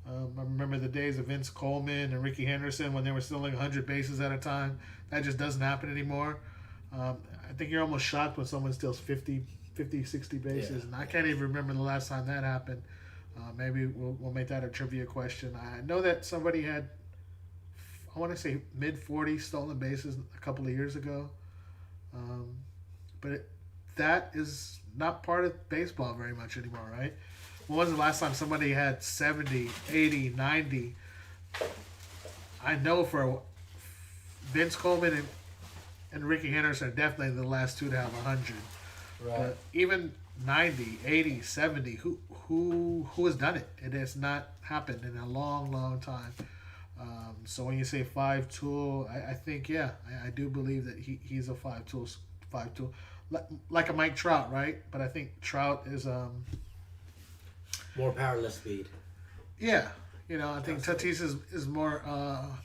A: I remember the days of Vince Coleman and Ricky Henderson when they were stealing 100 bases at a time. That just doesn't happen anymore. I think you're almost shocked when someone steals 50, 60 bases, and I can't even remember the last time that happened. Maybe we'll make that a trivia question. I know that somebody had, I want to say mid-40s stolen bases a couple of years ago. But that is not part of baseball very much anymore, right? When was the last time somebody had 70, 80, 90? I know for Vince Coleman and Ricky Henderson are definitely the last two to have 100.
B: Right.
A: But even 90, 80, 70, who has done it? It has not happened in a long, long time. So when you say 5-tool, I think, yeah, I do believe that he's a 5-tool, like a Mike Trout, right? But I think Trout is
B: more power, less speed.
A: Yeah, I think Tatis is more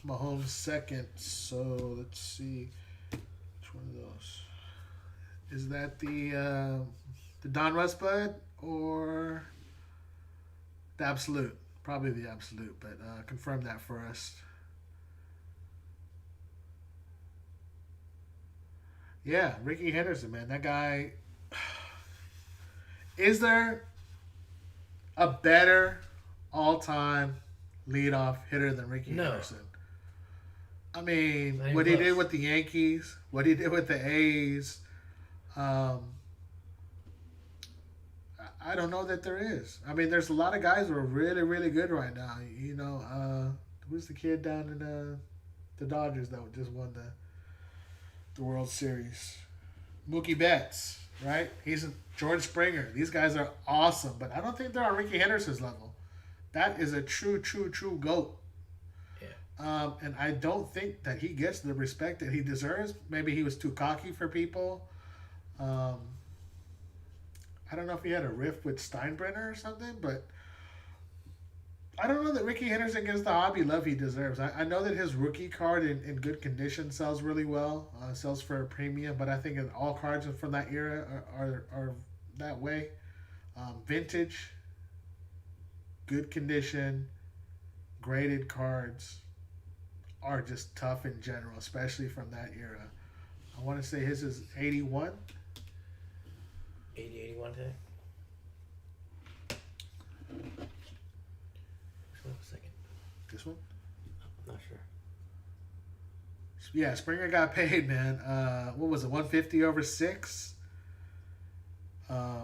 A: Mahomes' second. So let's see, which one of those is that? The Don Russ Bud or the Absolute? Probably the Absolute, but confirm that for us. Yeah, Ricky Henderson, man. That guy. Is there a better all-time leadoff hitter than Ricky Henderson? I mean, what he did with the Yankees, what he did with the A's, I don't know that there is. I mean, there's a lot of guys who are really, really good right now. Who's the kid down in the Dodgers that just won the World Series? Mookie Betts, right? He's George Springer. These guys are awesome, but I don't think they're on Ricky Henderson's level. That is a true GOAT. Yeah. And I don't think that he gets the respect that he deserves. Maybe he was too cocky for people. I don't know if he had a riff with Steinbrenner or something, but I don't know that Ricky Henderson gets the hobby love he deserves. I know that his rookie card in good condition sells really well, sells for a premium, but I think all cards from that era are that way. Vintage, good condition, graded cards are just tough in general, especially from that era. I want to say his is 81.
B: 81 today? Which one was second?
A: This one?
B: I'm not sure.
A: Yeah, Springer got paid, man. What was it, 150 over 6? I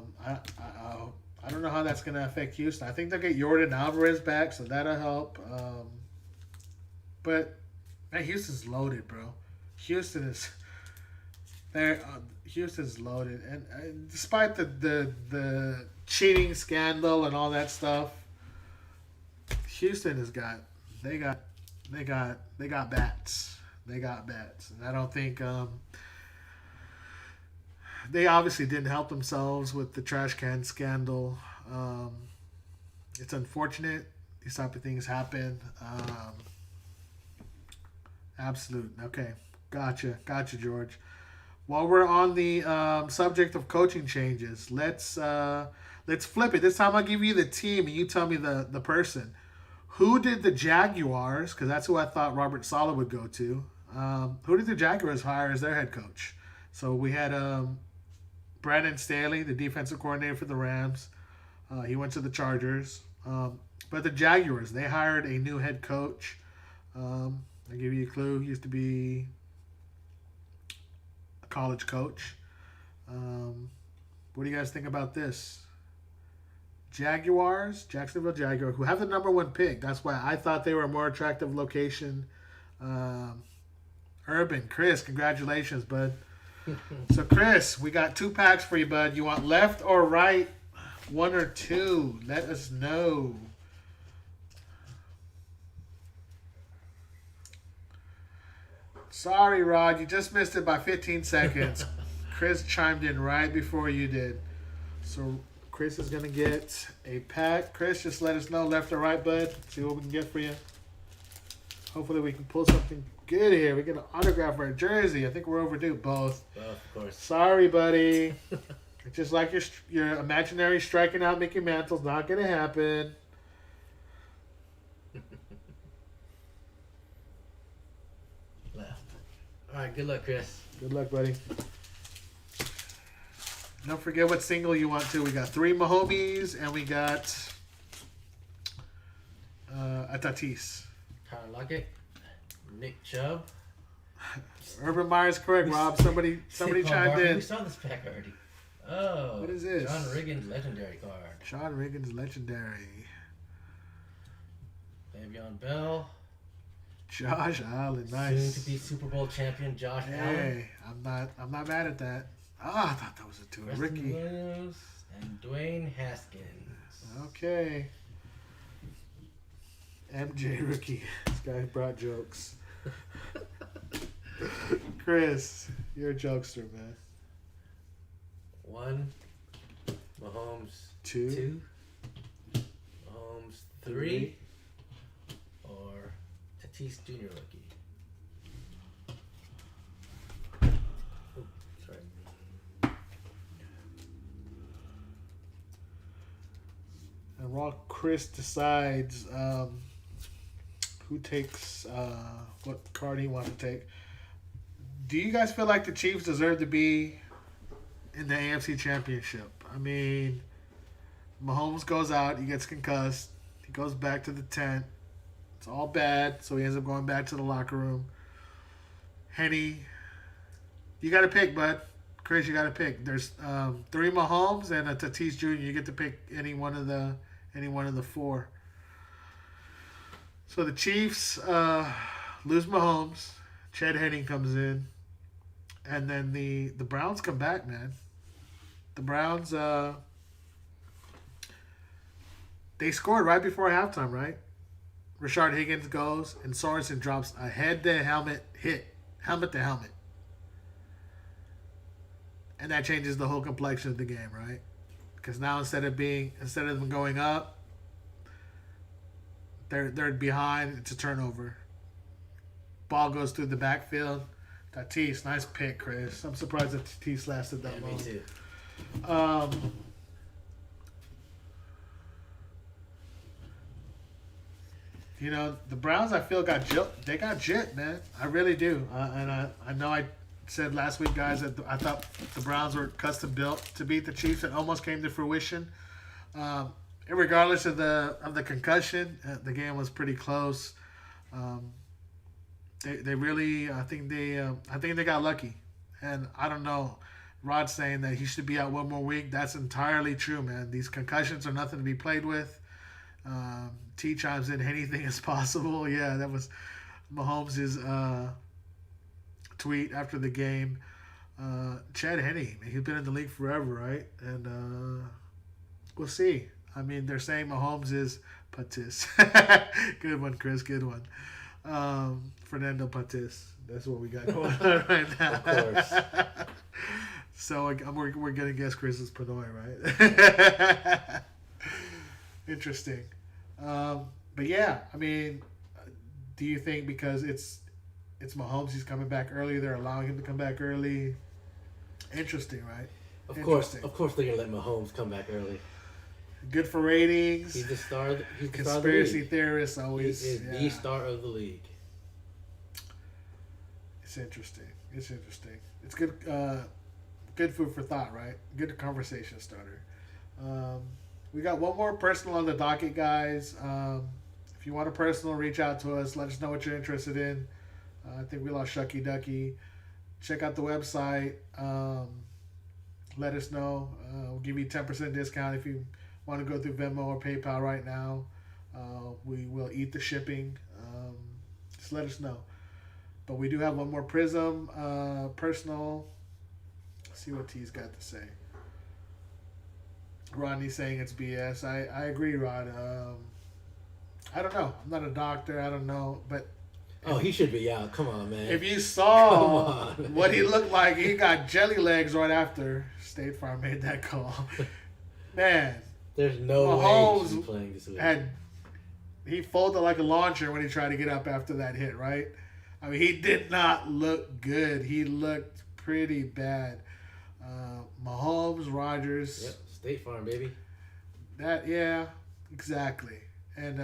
A: don't know how that's going to affect Houston. I think they'll get Jordan Alvarez back, so that'll help. But man, Houston's loaded, bro. Houston is there. Houston's loaded, and despite the cheating scandal and all that stuff, Houston has got they got bats. They got bats, and I don't think they obviously didn't help themselves with the trash can scandal. It's unfortunate these type of things happen. Absolute. Okay, gotcha, George. While we're on the subject of coaching changes, let's flip it. This time I'll give you the team, and you tell me the person. Who did the Jaguars? Because that's who I thought Robert Saleh would go to. Who did the Jaguars hire as their head coach? So we had Brandon Staley, the defensive coordinator for the Rams. He went to the Chargers. But the Jaguars, they hired a new head coach. I'll give you a clue. He used to be a college coach. What do you guys think about this? Jaguars, Jacksonville Jaguars, who have the number 1 pick. That's why I thought they were a more attractive location. Urban, Chris, congratulations, bud. So, Chris, we got 2 packs for you, bud. You want left or right? 1 or 2? Let us know. Sorry, Rod. You just missed it by 15 seconds. Chris chimed in right before you did. So, Chris is going to get a pack. Chris, just let us know left or right, bud. See what we can get for you. Hopefully we can pull something good here. We get an autograph for a jersey. I think we're overdue. Both.
B: Of course.
A: Sorry, buddy. It's just like your imaginary striking out Mickey Mantle's not going to happen.
B: Left. All right, good luck, Chris.
A: Good luck, buddy. Don't forget what single you want to. We got 3 Mahomes and we got a Tatis.
B: Tyler Lockett, Nick Chubb.
A: Urban Meyer's correct, Rob. Somebody
B: Saquon
A: chimed
B: Barkley.
A: in.
B: We saw this pack already. Oh.
A: What is this?
B: John Riggins legendary card.
A: Sean Riggins legendary.
B: Le'Veon Bell.
A: Josh Allen, nice.
B: Soon to be Super Bowl champion Josh Allen.
A: Hey, I'm not mad at that. I thought that was a Ricky.
B: Williams and Dwayne Haskins.
A: Okay. MJ rookie. This guy brought jokes. Chris, you're a jokester, man.
B: 1. Mahomes.
A: 2.
B: 2. Mahomes 3. Or Tatis Jr. rookie. Oh, sorry.
A: And while Chris decides who takes what card he wants to take, do you guys feel like the Chiefs deserve to be in the AFC Championship? I mean, Mahomes goes out, he gets concussed, he goes back to the tent. It's all bad, so he ends up going back to the locker room. Henny, you got to pick, bud. Chris, you got to pick. There's 3 Mahomes and a Tatis Jr. You get to pick any one of the 4. So the Chiefs lose Mahomes. Chad Henning comes in. And then the Browns come back, man. The Browns, they scored right before halftime, right? Rashard Higgins goes, and Sorensen drops a head-to-helmet hit. Helmet to helmet. And that changes the whole complexion of the game, right? Because now instead of them going up, they're behind. It's a turnover. Ball goes through the backfield. Tatis, nice pick, Chris. I'm surprised that Tatis lasted that long.
B: Me too.
A: You know, the Browns, I feel, got jit, man. I really do. And I know I said last week, guys, that I thought the Browns were custom built to beat the Chiefs. It almost came to fruition. Regardless of the concussion, the game was pretty close. They really I think they got lucky, and I don't know. Rod's saying that he should be out one more week. That's entirely true, man. These concussions are nothing to be played with. T chimes in, anything is possible. Yeah, that was Mahomes' tweet after the game. Chad Henne, man, he's been in the league forever, right? And we'll see. I mean, they're saying Mahomes is Patis. Good one, Chris. Good one. Fernando Patis. That's what we got going on right now.
B: Of course.
A: So we're gonna guess Chris is Pinoy, right? Interesting. But yeah, I mean, do you think because it's Mahomes, he's coming back early, they're allowing him to come back early? Interesting, right?
B: Of course, they're gonna let Mahomes come back early.
A: Good for ratings.
B: He's the star. He's the
A: Conspiracy theorists always.
B: He is the star of the league.
A: It's interesting. It's good. Good food for thought, right? Good conversation starter. We got one more personal on the docket, guys. If you want a personal, reach out to us. Let us know what you're interested in. I think we lost Shucky Ducky. Check out the website. Let us know. We'll give you 10% discount if you want to go through Venmo or PayPal right now. We will eat the shipping. Just let us know. But we do have one more Prizm personal. Let's see what T's got to say. Rodney's saying it's BS. I agree, Rod. I don't know. I'm not a doctor. I don't know. But
B: oh, he should be out. Come on, man.
A: if you saw what he looked like, he got jelly legs right after State Farm made that call. Man.
B: There's no way he's playing this week.
A: He folded like a launcher when he tried to get up after that hit, right? I mean, he did not look good. He looked pretty bad. Mahomes, Rodgers.
B: Yep, State Farm, baby.
A: Yeah, exactly. And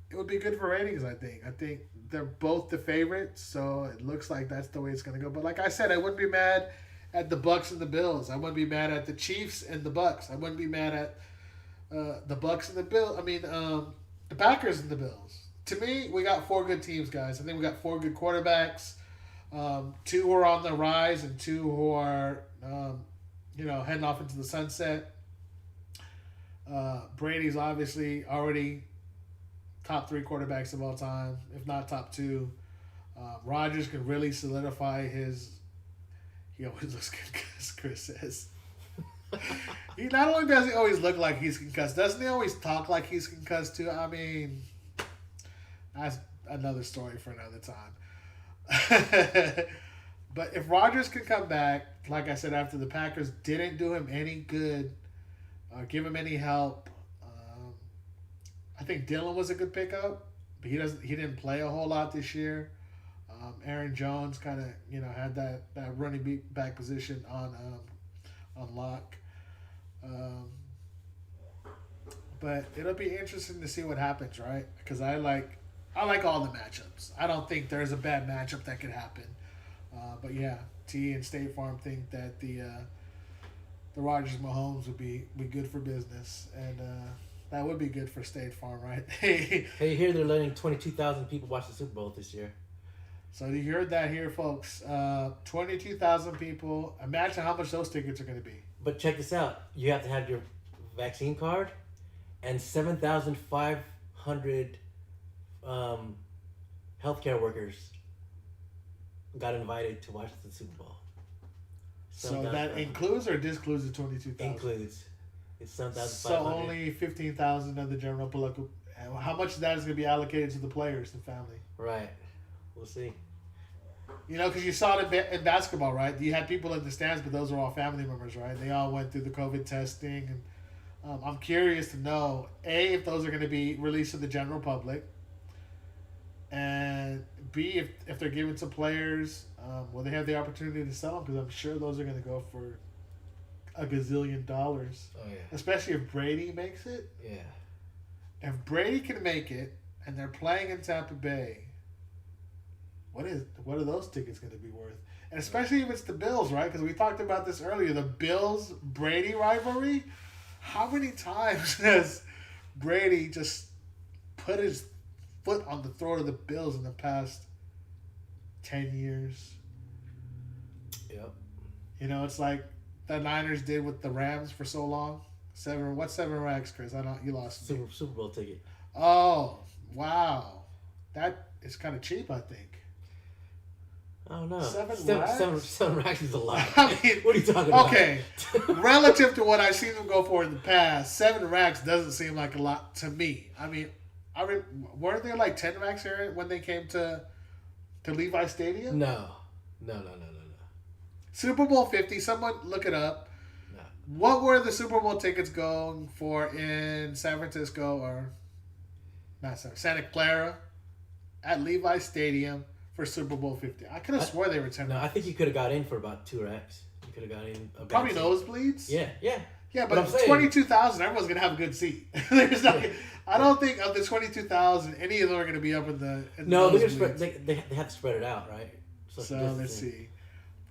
A: it would be good for ratings, I think. I think they're both the favorites, so it looks like that's the way it's going to go. But like I said, I wouldn't be mad at the Bucks and the Bills. I wouldn't be mad at the Chiefs and the Bucks. I wouldn't be mad at the Bucks and the Bills. I mean, the Packers and the Bills. To me, we got four good teams, guys. I think we got four good quarterbacks. Two who are on the rise and two who are, heading off into the sunset. Brady's obviously already top three quarterbacks of all time, if not top two. Rodgers can really solidify his. He always looks good, as Chris says. He not only does he always look like he's concussed, doesn't he always talk like he's concussed too? I mean, that's another story for another time. But if Rodgers can come back, like I said, after the Packers didn't do him any good, give him any help, I think Dillon was a good pickup, but he didn't play a whole lot this year. Aaron Jones kind of had that running back position on lock. But it'll be interesting to see what happens, right? Because I like all the matchups. I don't think there's a bad matchup that could happen. But yeah, T and State Farm think that the Rodgers Mahomes would be good for business, and that would be good for State Farm, right?
B: Hey, here they're letting 22,000 people watch the Super Bowl this year.
A: So you heard that here, folks. 22,000 people. Imagine how much those tickets are going to be.
B: But check this out. You have to have your vaccine card, and 7,500 healthcare workers got invited to watch the Super Bowl.
A: So that includes or discludes the 22,000?
B: Includes. It's 7,500.
A: So only 15,000 of the general public. How much of that is going to be allocated to the players and family?
B: Right. We'll see.
A: Because you saw it in basketball, right? You had people in the stands, but those are all family members, right? They all went through the COVID testing. And I'm curious to know, A, if those are going to be released to the general public. And B, if they're given to players, will they have the opportunity to sell them? Because I'm sure those are going to go for a gazillion dollars.
B: Oh, yeah.
A: Especially if Brady makes it.
B: Yeah.
A: If Brady can make it, and they're playing in Tampa Bay, what are those tickets going to be worth? And especially if it's the Bills, right? Because we talked about this earlier, the Bills-Brady rivalry. How many times has Brady just put his foot on the throat of the Bills in the past 10 years.
B: Yep.
A: You know, it's like the Niners did with the Rams for so long. What's 7 racks, Chris? You lost me.
B: Super Bowl ticket.
A: Oh, wow. That is kind of cheap, I think.
B: I don't know.
A: 7 racks?
B: Seven racks is a lot.
A: I mean,
B: what are you talking about?
A: Okay. Relative to what I've seen them go for in the past, 7 racks doesn't seem like a lot to me. I mean, weren't there like 10 racks here when they came to Levi Stadium?
B: No.
A: Super Bowl 50, someone look it up.
B: No.
A: What were the Super Bowl tickets going for in San Francisco or not Santa Clara at Levi Stadium for Super Bowl 50? I could have swore they were 10
B: No,
A: racks.
B: I think you could have got in for about 2 racks. You could have got in.
A: Probably nosebleeds?
B: Yeah.
A: Yeah, but 22,000, everyone's going to have a good seat. There's not, I don't think of the 22,000, any of them are going to be up in the
B: No,
A: nosebleeds.
B: they have to spread it out, right?
A: So let's see.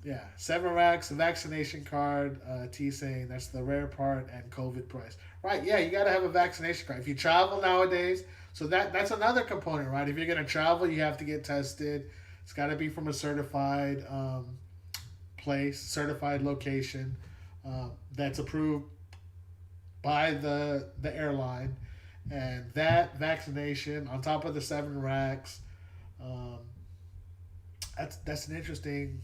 A: Yeah, 7 racks, a vaccination card, T saying that's the rare part, and COVID price. Right, yeah, you got to have a vaccination card. If you travel nowadays, so that's another component, right? If you're going to travel, you have to get tested. It's got to be from a certified place, certified location that's approved by the airline. And that vaccination, on top of the 7 racks, that's an interesting...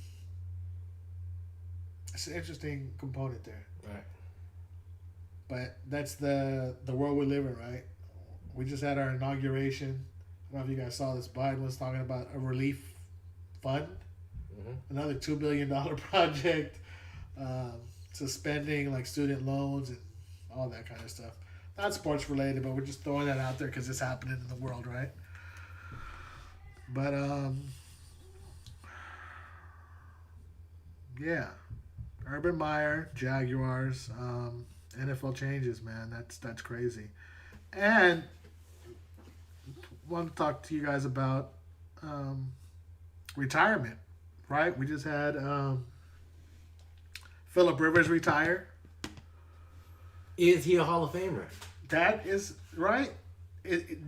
A: It's an interesting component there.
B: Right.
A: But that's the world we live in, right? We just had our inauguration. I don't know if you guys saw this. Biden was talking about a relief fund, another $2 billion project, suspending like student loans and all that kind of stuff. Not sports related, but we're just throwing that out there because it's happening in the world, right? But yeah. Urban Meyer, Jaguars, NFL changes, man. That's crazy. And want to talk to you guys about retirement, right? We just had Phillip Rivers retire.
B: Is he a Hall of Famer?
A: That is right.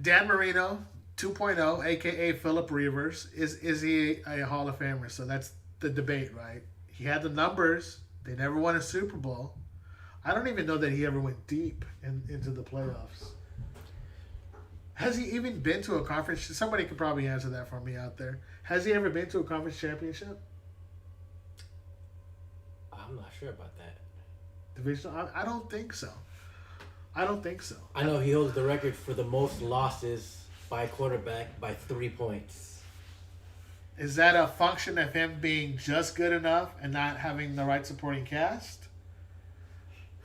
A: Dan Marino 2.0, a.k.a. Phillip Rivers, is he a Hall of Famer? So that's the debate, right? He had the numbers. They never won a Super Bowl. I don't even know that he ever went deep into the playoffs. Has he even been to a conference? Somebody could probably answer that for me out there. Has he ever been to a conference championship?
B: I'm not sure about that.
A: Divisional? I don't think so. I
B: know he holds the record for the most losses by a quarterback by 3 points.
A: Is that a function of him being just good enough and not having the right supporting cast?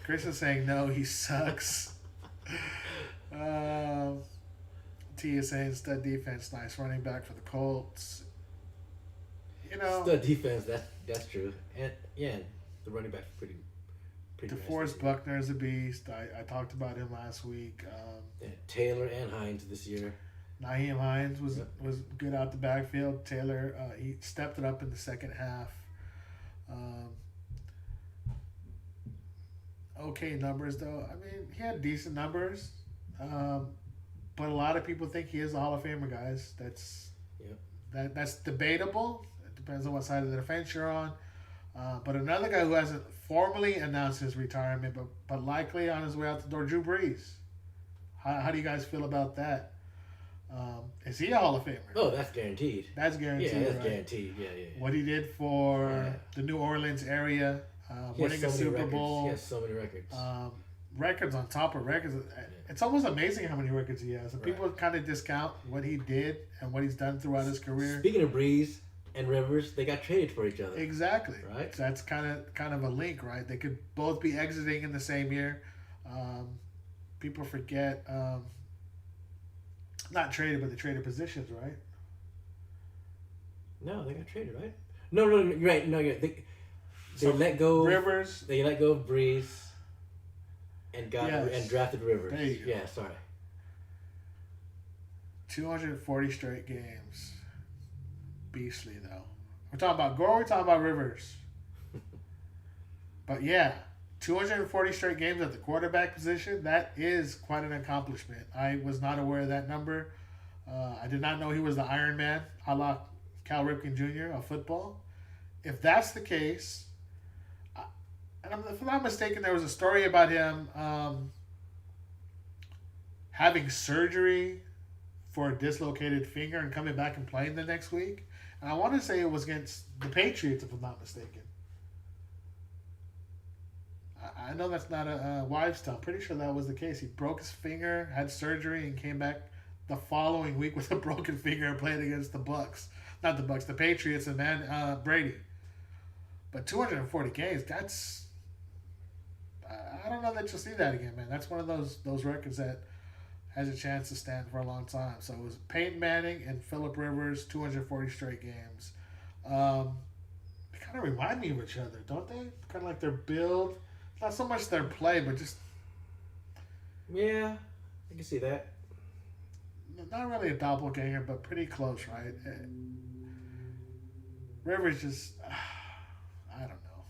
A: Chris is saying no, he sucks. T is saying stud defense, nice running back for the Colts. You know,
B: Stud defense, that's true. And yeah, the running back's pretty
A: DeForest
B: nice.
A: Buckner is a beast. I talked about him last week.
B: Taylor and Hines this year.
A: Nyheim Hines was good out the backfield. Taylor, he stepped it up in the second half. Okay numbers, though. I mean, he had decent numbers. But a lot of people think he is a Hall of Famer, guys. That's debatable. It depends on what side of the defense you're on. But another guy who hasn't formally announced his retirement, but likely on his way out the door, Drew Brees. How do you guys feel about that? Is he a Hall of Famer?
B: Oh, that's guaranteed.
A: That's guaranteed.
B: Yeah, that's
A: right?
B: guaranteed. Yeah.
A: What he did for the New Orleans area, winning a Super Bowl.
B: He has so many records.
A: Records on top of records. It's almost amazing how many records he has. And people kind of discount what he did and what he's done throughout his career.
B: Speaking of Brees and Rivers, they got traded for each other.
A: Exactly.
B: Right.
A: So that's kind of a link, right? They could both be exiting in the same year. People forget. Not traded, but they traded positions, right?
B: No, they got traded, right? No, you're right. No, they let go
A: Rivers.
B: They let go of Brees and and drafted Rivers.
A: There you go.
B: Yeah, sorry.
A: 240 straight games. Beastly, though. We're talking about Gore, we're talking about Rivers. But yeah, 240 straight games at the quarterback position, that is quite an accomplishment. I was not aware of that number. I did not know he was the Iron Man, a la Cal Ripken Jr. of football. If that's the case, and if I'm not mistaken, there was a story about him having surgery for a dislocated finger and coming back and playing the next week. And I want to say it was against the Patriots, if I'm not mistaken. I know that's not a wives' tale. I'm pretty sure that was the case. He broke his finger, had surgery, and came back the following week with a broken finger and played against the Bucks. Not the Bucks, the Patriots and Brady. But 240 games, that's... I don't know that you'll see that again, man. That's one of those records that has a chance to stand for a long time. So it was Peyton Manning and Phillip Rivers, 240 straight games. They kind of remind me of each other, don't they? Kind of like their build. Not so much their play, but just...
B: Yeah, I can see that.
A: Not really a doppelganger, but pretty close, right? Rivers just... I don't know.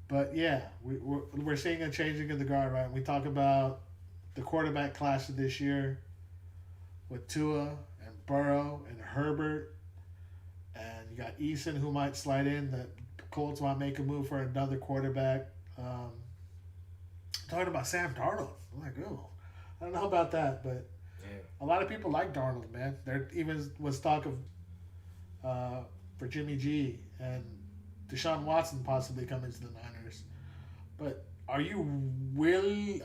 A: But yeah, we're seeing a changing of the guard, right? We talk about the quarterback class of this year with Tua and Burrow and Herbert. And you got Eason who might slide in. The Colts might make a move for another quarterback. Talking about Sam Darnold. I'm like, oh, I don't know about that, but a lot of people like Darnold, man. There even was talk of for Jimmy G and Deshaun Watson possibly coming to the Niners. But are you really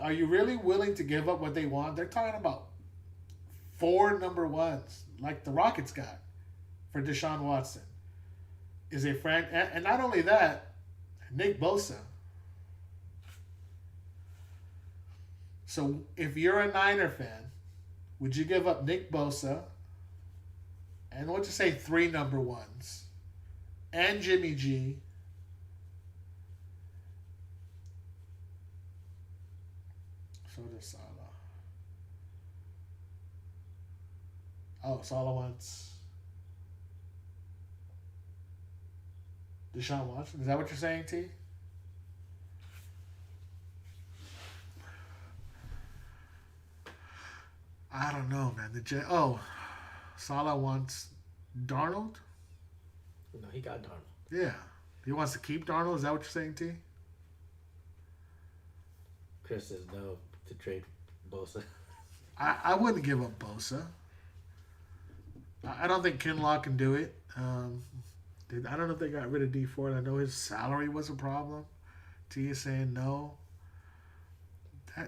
A: willing to give up what they want? They're talking about 4 number ones, like the Rockets got for Deshaun Watson. Is a friend, and not only that, Nick Bosa. So if you're a Niner fan, would you give up Nick Bosa and let's just say 3 number ones and Jimmy G so does Salah. Oh, Salah wants Deshaun Watson. Is that what you're saying, T? I don't know, man. Salah wants Darnold?
B: No, he got Darnold.
A: Yeah. He wants to keep Darnold? Is that what you're saying, T?
B: Chris says no to trade Bosa.
A: I wouldn't give up Bosa. I don't think Kinlaw can do it. I don't know if they got rid of D Ford. I know his salary was a problem. T is saying no.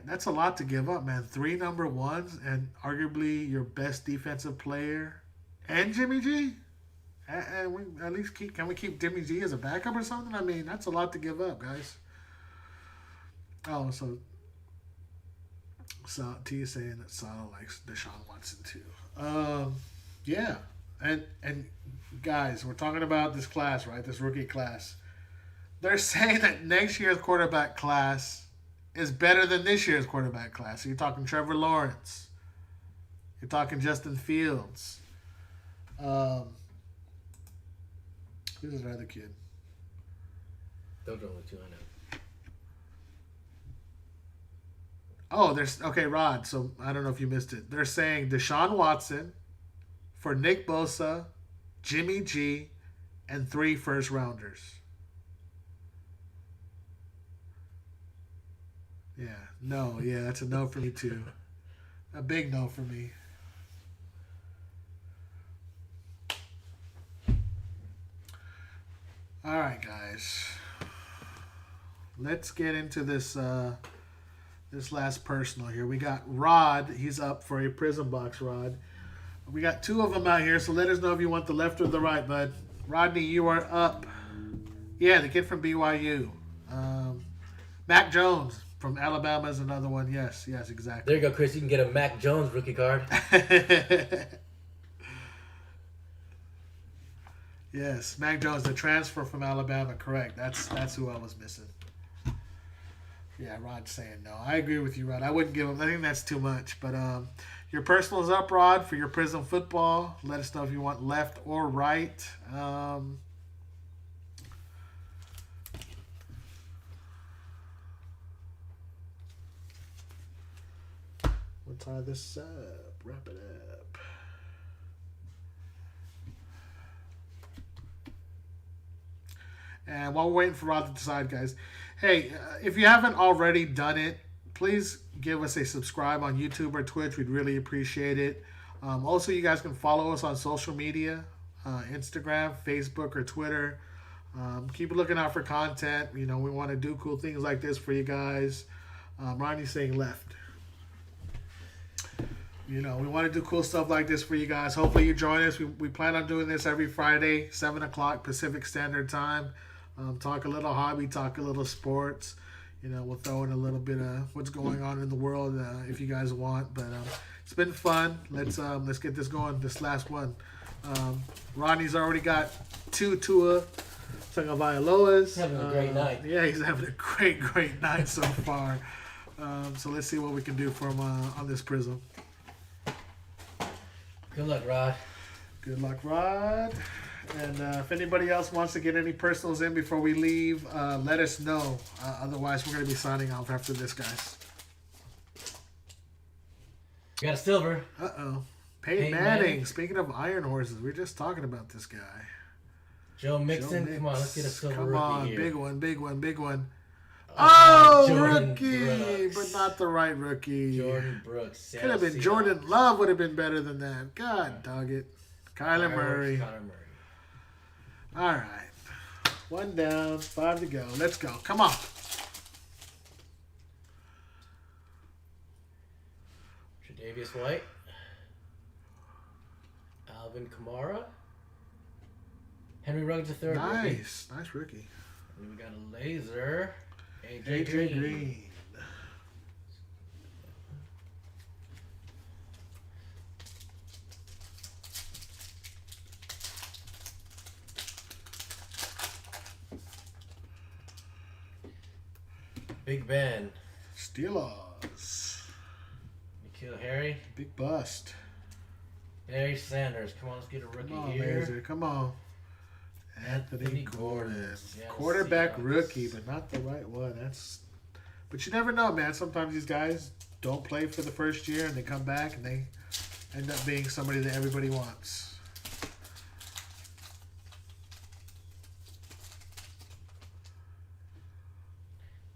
A: That's a lot to give up, man. 3 number ones and arguably your best defensive player and Jimmy G. And we at least can we keep Jimmy G as a backup or something? I mean, that's a lot to give up, guys. Oh, so T is saying that Salah likes Deshaun Watson too. Yeah, and guys, we're talking about this class, right? This rookie class. They're saying that next year's quarterback class is better than this year's quarterback class. So you're talking Trevor Lawrence. You're talking Justin Fields. Who's another kid?
B: Those are only 2 I know.
A: Oh, okay, Rod. So I don't know if you missed it. They're saying Deshaun Watson for Nick Bosa, Jimmy G, and 3 first-rounders. Yeah, no, yeah, that's a no for me too. A big no for me. All right, guys. Let's get into this this last personal here. We got Rod. He's up for a Prizm box, Rod. We got 2 of them out here, so let us know if you want the left or the right, bud. Rodney, you are up. Yeah, the kid from BYU. Mac Jones from Alabama is another one. Yes, exactly.
B: There you go, Chris. You can get a Mac Jones rookie card.
A: Yes, Mac Jones, the transfer from Alabama. Correct. That's who I was missing. Yeah, Rod's saying no. I agree with you, Rod. I wouldn't give him. I think that's too much. But your personal is up, Rod, for your Prizm football. Let us know if you want left or right. We'll tie this up. Wrap it up. And while we're waiting for Rod to decide, guys, hey, if you haven't already done it, please give us a subscribe on YouTube or Twitch. We'd really appreciate it. Also, you guys can follow us on social media, Instagram, Facebook, or Twitter. Keep looking out for content. We want to do cool things like this for you guys. Ronnie's saying left. We want to do cool stuff like this for you guys. Hopefully you join us. We plan on doing this every Friday, 7 o'clock Pacific Standard Time. Talk a little hobby, talk a little sports. We'll throw in a little bit of what's going on in the world if you guys want. But it's been fun. Let's get this going. This last one. Ronnie's already got 2 Tua Tagovailoas.
B: Having a great night.
A: Yeah, he's having a great night so far. So let's see what we can do for him on this Prizm.
B: Good luck, Rod.
A: Good luck, Rod. And if anybody else wants to get any personals in before we leave, let us know. Otherwise, we're going to be signing off after this, guys.
B: We got a silver.
A: Uh-oh. Peyton Manning. Speaking of iron horses, we were just talking about this guy.
B: Joe Mixon. Come on, let's get a silver rookie.
A: Come on,
B: here.
A: big one. Oh,
B: Jordan
A: rookie,
B: Brooks.
A: but not the right rookie.
B: Jordan Brooks.
A: Could have been Jordan Love. Would have been better than that. God dog it. Kyler Murray. All right. 1 down, 5 to go. Let's go. Come on.
B: Tre'Davious White. Alvin Kamara. Henry Ruggs III.
A: Nice rookie.
B: And we got a laser.
A: AJ Green.
B: Big Ben.
A: Steelers.
B: Nikhil Harry.
A: Big bust.
B: Barry Sanders. Come on, let's get a rookie
A: Come on,
B: here.
A: Laser. Come on. Anthony Gordon.
B: Yeah,
A: Quarterback
B: Seahawks.
A: rookie, but not the right one. But you never know, man. Sometimes these guys don't play for the first year and they come back and they end up being somebody that everybody wants.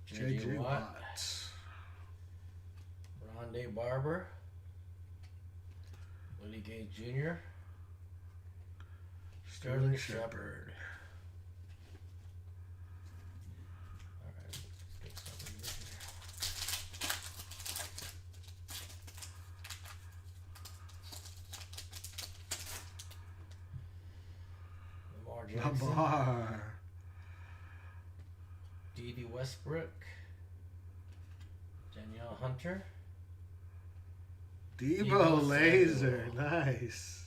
A: J.J. Watt.
B: Rondé Barber. Willie Gay Jr. Sterling Shepard. Alright, let's get something here. Lamar Jackson.
A: Lamar.
B: D.D. Westbrook. Danielle Hunter.
A: Debo Laser. Nice.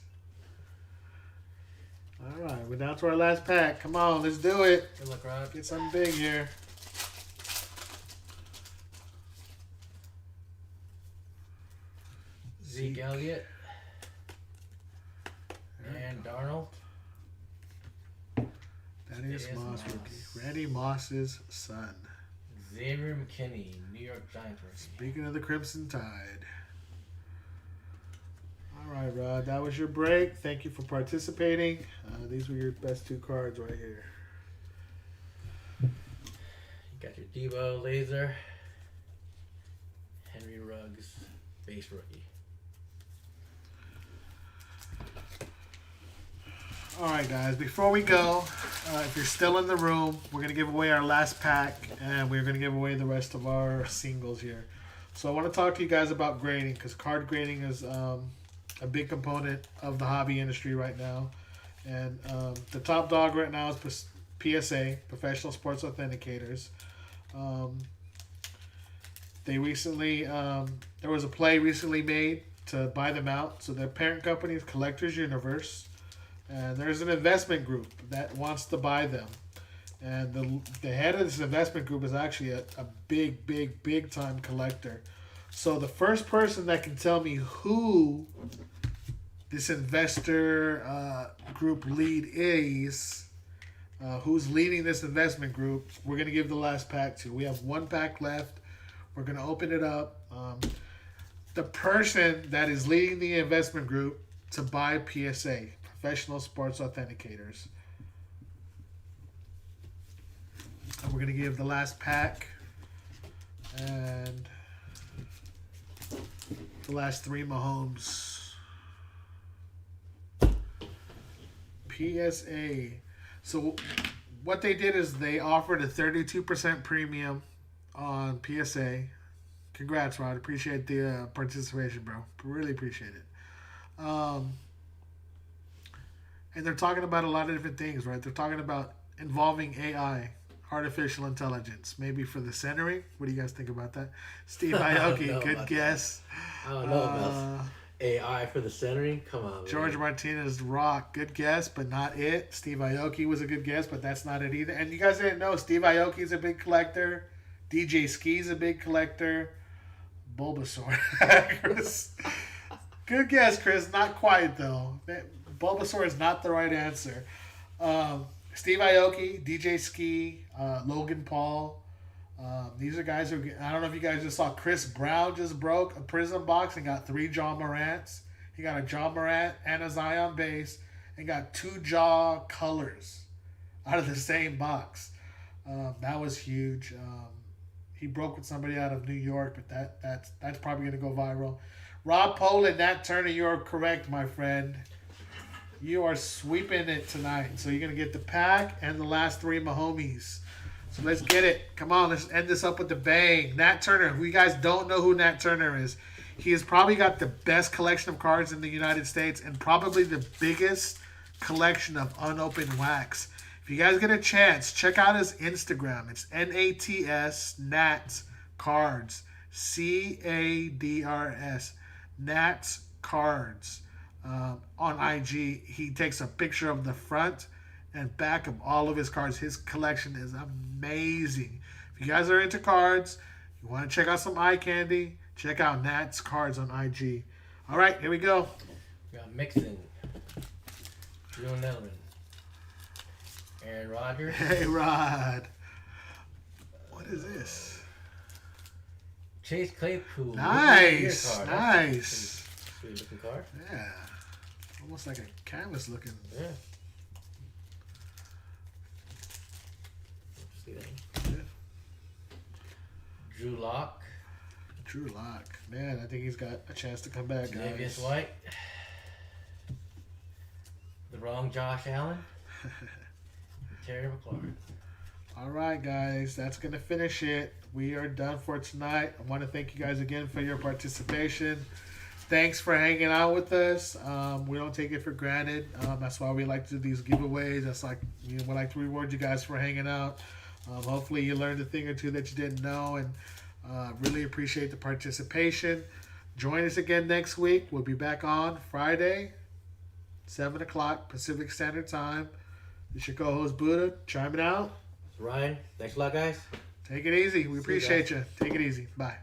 A: All right, we're down to our last pack. Come on, let's do it.
B: Good luck, Rod.
A: Get something big here.
B: Zeke Elliott. And Darnold.
A: That is Moss rookie. Randy Moss's son.
B: Xavier McKinney, New York Giants rookie.
A: Speaking of the Crimson Tide. All right, Rod, that was your break. Thank you for participating. These were your best 2 cards right here.
B: You got your Debo Laser. Henry Ruggs, base rookie.
A: All right, guys, before we go, if you're still in the room, we're going to give away our last pack, and we're going to give away the rest of our singles here. So I want to talk to you guys about grading, because card grading is a big component of the hobby industry right now. And the top dog right now is PSA, Professional Sports Authenticators. They recently, there was a play recently made to buy them out. So their parent company is Collectors Universe. And there's an investment group that wants to buy them. And the head of this investment group is actually a big time collector. So the first person that can tell me who this investor group lead is, who's leading this investment group, we're going to give the last pack to. We have 1 pack left. We're going to open it up. The person that is leading the investment group to buy PSA, Professional Sports Authenticators. And we're going to give the last pack and the last 3 Mahomes. PSA. So what they did is they offered a 32% premium on PSA. Congrats, Rod. Appreciate the participation, bro. Really appreciate it. And they're talking about a lot of different things, right? They're talking about involving AI, artificial intelligence, maybe for the centering. What do you guys think about that? Steve Aoki, good guess.
C: I don't know about AI for the centering. Come on,
A: George
C: man.
A: Martinez, Rock, good guess, but not it. Steve Aoki was a good guess, but that's not it either. And you guys didn't know Steve Aoki's a big collector. DJ Ski's a big collector. Bulbasaur. Chris. Good guess, Chris. Not quite, though. Bulbasaur is not the right answer. Steve Aoki, DJ Ski, Logan Paul. These are guys who, I don't know if you guys just saw, Chris Brown just broke a Prizm box and got 3 John Morants. He got a John Morant and a Zion base and got 2 Jaw colors out of the same box. That was huge. He broke with somebody out of New York, but that's probably going to go viral. Rob Poland, Nat Turner, you're correct, my friend. You are sweeping it tonight. So you're going to get the pack and the last 3 Mahomes. So let's get it. Come on, let's end this up with the bang. Nat Turner, who you guys don't know who Nat Turner is, he has probably got the best collection of cards in the United States and probably the biggest collection of unopened wax. If you guys get a chance, check out his Instagram. It's NATS, Nats Cards. CADRS. Nats Cards. On IG, he takes a picture of the front and back of all of his cards. His collection is amazing. If you guys are into cards, you want to check out some eye candy, check out Nats Cards on IG. All right, here we go.
B: We got Mixon, Julian Edelman, Aaron Rodgers.
A: Hey, Rod. What is this?
B: Chase Claypool.
A: Nice.
B: Card.
A: Nice.
B: Sweet looking card.
A: Yeah. Almost like a canvas looking.
B: Yeah. See that?
A: Yeah.
B: Drew Lock.
A: Drew Lock. Man, I think he's got a chance to come back, guys.
B: Davis White. The wrong Josh Allen. And Terry McLaurin.
A: All right, guys. That's going to finish it. We are done for tonight. I want to thank you guys again for your participation. Thanks for hanging out with us. We don't take it for granted. That's why we like to do these giveaways. That's like, we like to reward you guys for hanging out. Hopefully you learned a thing or two that you didn't know, and really appreciate the participation. Join us again next week. We'll be back on Friday, 7 o'clock Pacific Standard Time. This is your co-host Buddha chiming out.
C: Ryan, thanks a lot, guys.
A: Take it easy. We
C: See you
A: appreciate
C: guys.
A: you. Take it easy. Bye.